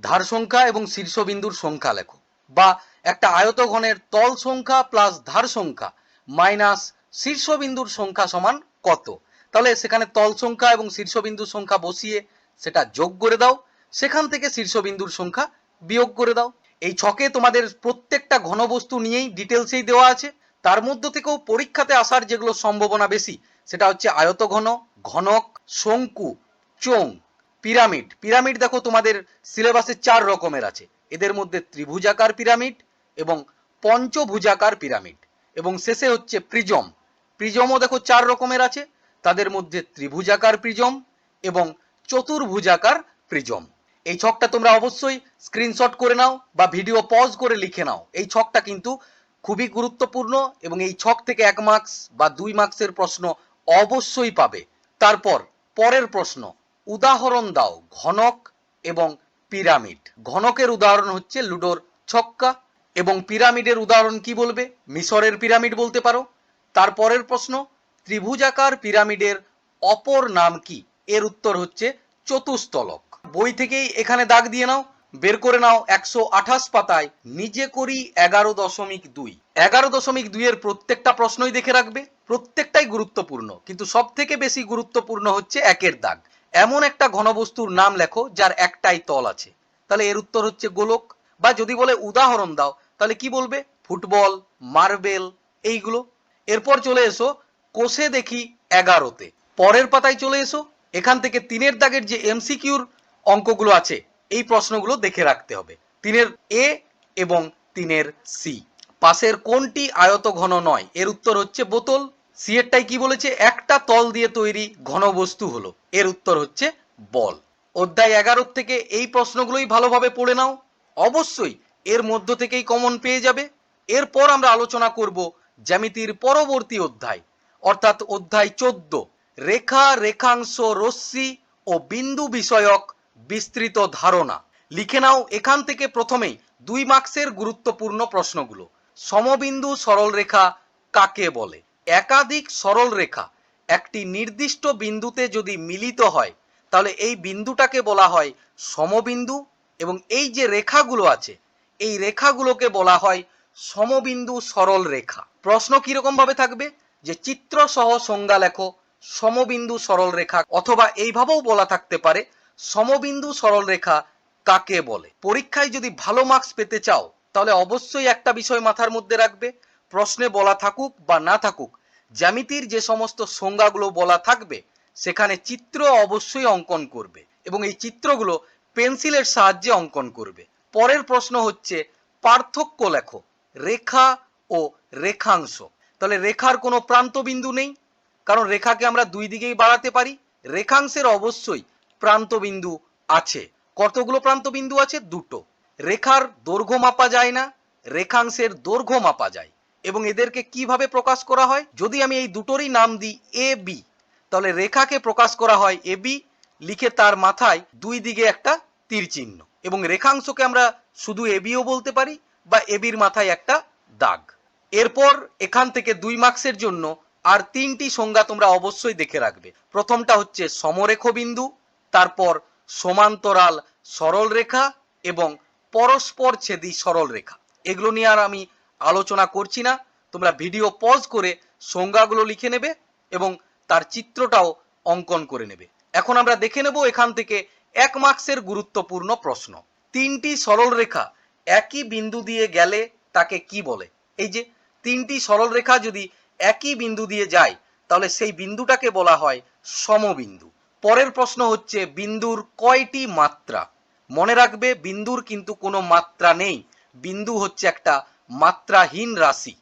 ধার সংখ্যা এবং শীর্ষবিন্দুর সংখ্যা লেখো, বা একটা আয়তঘনের তল সংখ্যা প্লাস ধার সংখ্যা মাইনাস শীর্ষবিন্দুর সংখ্যা সমান কত। তাহলে সেখানে তল সংখ্যা এবং শীর্ষবিন্দুর সংখ্যা বসিয়ে সেটা যোগ করে দাও, সেখান থেকে শীর্ষবিন্দুর সংখ্যা বিয়োগ করে দাও। এই ছকে তোমাদের প্রত্যেকটা ঘনবস্তু নিয়েই ডিটেলসেই দেওয়া আছে, তার মধ্য থেকেও পরীক্ষাতে আসার যেগুলো সম্ভাবনা বেশি সেটা হচ্ছে আয়তঘন, ঘনক, শঙ্কু, চোঙ, পিরামিড। পিরামিড দেখো তোমাদের সিলেবাসে 4 রকমের আছে, এদের মধ্যে ত্রিভুজাকার পিরামিড এবং পঞ্চভুজাকার পিরামিড এবং শেষে হচ্ছে প্রিজম। প্রিজমও দেখো 4 রকমের আছে, তাদের মধ্যে ত্রিভুজাকার প্রিজম এবং চতুর্ভুজাকার প্রিজম। এই ছকটা তোমরা অবশ্যই স্ক্রিনশট করে নাও বা ভিডিও পজ করে লিখে নাও, এই ছকটা কিন্তু খুবই গুরুত্বপূর্ণ এবং এই ছক থেকে 1 মার্কস বা 2 মার্কসের প্রশ্ন অবশ্যই পাবে। তারপর পরের প্রশ্ন, উদাহরণ দাও ঘনক এবং পিরামিড। ঘনকের উদাহরণ হচ্ছে লুডোর ছক্কা এবং পিরামিডের উদাহরণ কি বলবে, মিশরের পিরামিড বলতে পারো। তারপরের প্রশ্ন, ত্রিভুজাকার পিরামিডের অপর নাম কি, এর উত্তর হচ্ছে চতুস্তলক। বই থেকেই এখানে দাগ দিয়ে নাও, বের করে নাও 128 পাতায় নিজে করি 11.2। 11.2 এর প্রত্যেকটা প্রশ্নই দেখে রাখবে, প্রত্যেকটাই গুরুত্বপূর্ণ, কিন্তু সব থেকে বেশি গুরুত্বপূর্ণ হচ্ছে 1-এর দাগ। এমন একটা ঘনবস্তুর নাম লেখো যার একটাই তল আছে, তাহলে এর উত্তর হচ্ছে গোলক। বা যদি বলে উদাহরণ দাও তাহলে কি বলবে, ফুটবল, মার্বেল এইগুলো। এরপর চলে এসো কোষে দেখি 11-তে, পরের পাতায় চলে এসো, এখান থেকে 3-এর দাগের যে এমসিকিউর অঙ্কগুলো আছে এই প্রশ্নগুলো দেখে রাখতে হবে। 3-এর এ এবং 3-এর সি, পাশের কোনটি আয়তঘন নয়, এর উত্তর হচ্ছে বোতল। সি এরটাই কি বলেছে, একটা তল দিয়ে তৈরি ঘনবস্তু হলো, এর উত্তর হচ্ছে বল। অধ্যায় 11 থেকে এই প্রশ্নগুলোই ভালোভাবে পড়ে নাও, অবশ্যই এর মধ্য থেকেই কমন পেয়ে যাবে। এরপর আমরা আলোচনা করব জ্যামিতির পরবর্তী অধ্যায়, অর্থাৎ অধ্যায় 14, রেখা, রেখাংশ, রশ্মি ও বিন্দু বিষয়ক বিস্তৃত ধারণা। লিখে নাও এখান থেকে প্রথমেই 2 মার্কসের গুরুত্বপূর্ণ প্রশ্নগুলো। সমবিন্দু সরল রেখা কাকে বলে? একাধিক সরল রেখা একটি নির্দিষ্ট বিন্দুতে যদি মিলিত হয় তাহলে এই বিন্দুটাকে বলা হয় সমবিন্দু, এবং এই যে রেখাগুলো আছে এই রেখাগুলোকে বলা হয় সমবিন্দু সরল রেখা। প্রশ্ন কিরকম ভাবে থাকবে যে চিত্র সহ সংজ্ঞা লেখো সমবিন্দু সরল রেখা, অথবা এইভাবেও বলা থাকতে পারে সমবিন্দু সরল রেখা কাকে বলে। পরীক্ষায় যদি ভালো মার্কস পেতে চাও তাহলে অবশ্যই একটা বিষয় মাথার মধ্যে রাখবে, প্রশ্নে বলা থাকুক বা না থাকুক, জ্যামিতির যে সমস্ত সংজ্ঞাগুলো বলা থাকবে সেখানে চিত্র অবশ্যই অঙ্কন করবে, এবং এই চিত্রগুলো পেন্সিলের সাহায্যে অঙ্কন করবে। পরের প্রশ্ন হচ্ছে পার্থক্য লেখো রেখা ও রেখাংশ। তাহলে রেখার কোনো প্রান্ত বিন্দু নেই, কারণ রেখাকে আমরা 2 দিকেই বাড়াতে পারি। রেখাংশের অবশ্যই প্রান্ত বিন্দু আছে। কতগুলো প্রান্ত বিন্দু আছে? 2টো। রেখার দৈর্ঘ্য মাপা যায় না, রেখাংশের দৈর্ঘ্য মাপা যায়। এবং এদেরকে কিভাবে প্রকাশ করা হয়? যদি আমি এই দুটোরই নাম দিই এ বি, তাহলে রেখাকে প্রকাশ করা হয় এ বি, লিখে তার মাথায় 2 দিকে একটা তীর চিহ্ন, এবং রেখাংশকে আমরা শুধু এ বিও বলতে পারি বা এ বির মাথায় একটা দাগ। এরপর এখান থেকে 2 মার্কসের জন্য আর 3টি সংজ্ঞা তোমরা অবশ্যই দেখে রাখবে। প্রথমটা হচ্ছে সমরেখ বিন্দু, তারপর সমান্তরাল সরল রেখা এবং পরস্পর ছেদী সরল রেখা। এগুলো নিয়ে আর আমি আলোচনা করছি না, তোমরা ভিডিও পজ করে সংজ্ঞাগুলো লিখে নেবে এবং তার চিত্রটাও অঙ্কন করে নেবে। এখন আমরা দেখে নেব এখান থেকে 1 মার্কসের গুরুত্বপূর্ণ প্রশ্ন। 3টি সরল রেখা একই বিন্দু দিয়ে গেলে তাকে কি বলে? এই যে 3টি সরল রেখা যদি একই বিন্দু দিয়ে যায় তাহলে সেই বিন্দুটাকে বলা হয় সমবিন্দু। পরের প্রশ্ন হচ্ছে বিন্দুর কয়টি মাত্রা? মনে রাখবে বিন্দুর কিন্তু কোনো মাত্রা নেই, বিন্দু হচ্ছে একটা মাত্রাহীন রাশি,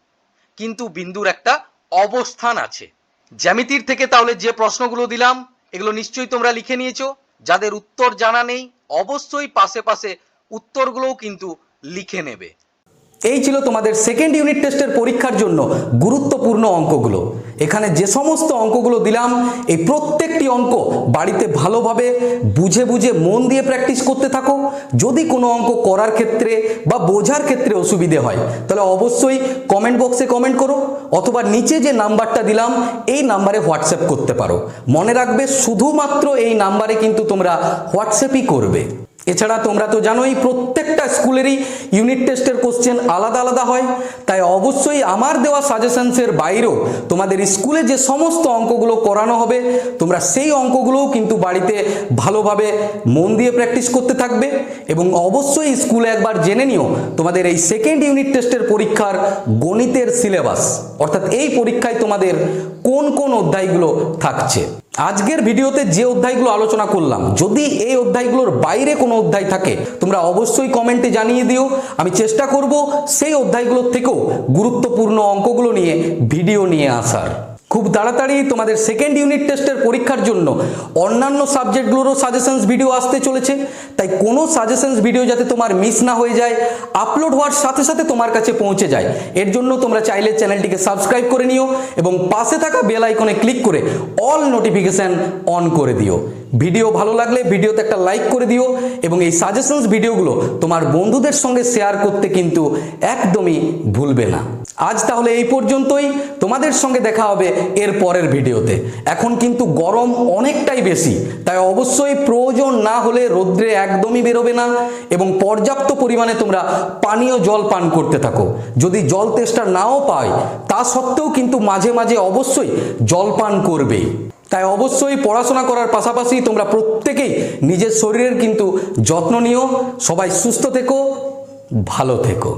কিন্তু বিন্দুর একটা অবস্থান আছে। জ্যামিতির থেকে তাহলে যে প্রশ্নগুলো দিলাম এগুলো নিশ্চয়ই তোমরা লিখে নিয়েছো। যাদের উত্তর জানা নেই অবশ্যই পাশে পাশে উত্তরগুলোও কিন্তু লিখে নেবে। এই ছিল তোমাদের সেকেন্ড ইউনিট টেস্টের পরীক্ষার জন্য গুরুত্বপূর্ণ অঙ্কগুলো। এখানে যে সমস্ত অঙ্কগুলো দিলাম এই প্রত্যেকটি অঙ্ক বাড়িতে ভালোভাবে বুঝে বুঝে মন দিয়ে প্র্যাকটিস করতে থাকো। যদি কোনো অঙ্ক করার ক্ষেত্রে বা বোঝার ক্ষেত্রে অসুবিধে হয় তাহলে অবশ্যই কমেন্ট বক্সে কমেন্ট করো, অথবা নিচে যে নাম্বারটা দিলাম এই নাম্বারে হোয়াটসঅ্যাপ করতে পারো। মনে রাখবে শুধুমাত্র এই নাম্বারে কিন্তু তোমরা হোয়াটসঅ্যাপই করবে। এছাড়া তোমরা তো জানোই প্রত্যেকটা স্কুলেরই ইউনিট টেস্টের কোশ্চেন আলাদা আলাদা হয়, তাই অবশ্যই আমার দেওয়া সাজেশনসের বাইরেও তোমাদের স্কুলে যে সমস্ত অঙ্কগুলো করানো হবে তোমরা সেই অঙ্কগুলোও কিন্তু বাড়িতে ভালোভাবে মন দিয়ে প্র্যাকটিস করতে থাকবে। এবং অবশ্যই স্কুলে একবার জেনে নিও তোমাদের এই সেকেন্ড ইউনিট টেস্টের পরীক্ষার গণিতের সিলেবাস, অর্থাৎ এই পরীক্ষায় তোমাদের কোন কোন অধ্যায়গুলো থাকছে। আজকের ভিডিওতে যে অধ্যায়গুলো আলোচনা করলাম যদি এই অধ্যায়গুলোর বাইরে কোনো অধ্যায় থাকে তোমরা অবশ্যই কমেন্টে জানিয়ে দিও। আমি চেষ্টা করব সেই অধ্যায়গুলোর থেকেও গুরুত্বপূর্ণ অঙ্কগুলো নিয়ে ভিডিও নিয়ে আসার। খুব তাড়াতাড়ি তোমাদের সেকেন্ড ইউনিট টেস্টের পরীক্ষার জন্য অন্যান্য সাবজেক্টগুলোরও সাজেশনস ভিডিও আসতে চলেছে, তাই কোনো সাজেশনস ভিডিও যাতে তোমার মিস না হয়ে যায়, আপলোড হওয়ার সাথে সাথে তোমার কাছে পৌঁছে যায়, এর জন্য তোমরা চাইলে চ্যানেলটিকে সাবস্ক্রাইব করে নিও এবং পাশে থাকা বেল আইকনে ক্লিক করে অল নোটিফিকেশন অন করে দিও। ভিডিও ভালো লাগলে ভিডিওতে একটা লাইক করে দিও এবং এই সাজেশনস ভিডিওগুলো তোমার বন্ধুদের সঙ্গে শেয়ার করতে কিন্তু একদমই ভুলবে না। আজ তাহলে এই পর্যন্তই, তোমাদের সঙ্গে দেখা হবে এর পরের ভিডিওতে। এখন কিন্তু গরম অনেকটাই বেশি, তাই অবশ্যই প্রয়োজন না হলে রোদ্রে একদমই বেরোবে না এবং পর্যাপ্ত পরিমাণে তোমরা পানীয় জল পান করতে থাকো। যদি জল তেষ্টা নাও পায় তা সত্ত্বেও কিন্তু মাঝে মাঝে অবশ্যই জল পান করবেই। তাই অবশ্যই পড়াশোনা করার পাশাপাশি তোমরা প্রত্যেকেই নিজের শরীরের কিন্তু যত্ন নিও। সবাই সুস্থ থেকো, ভালো থেকো।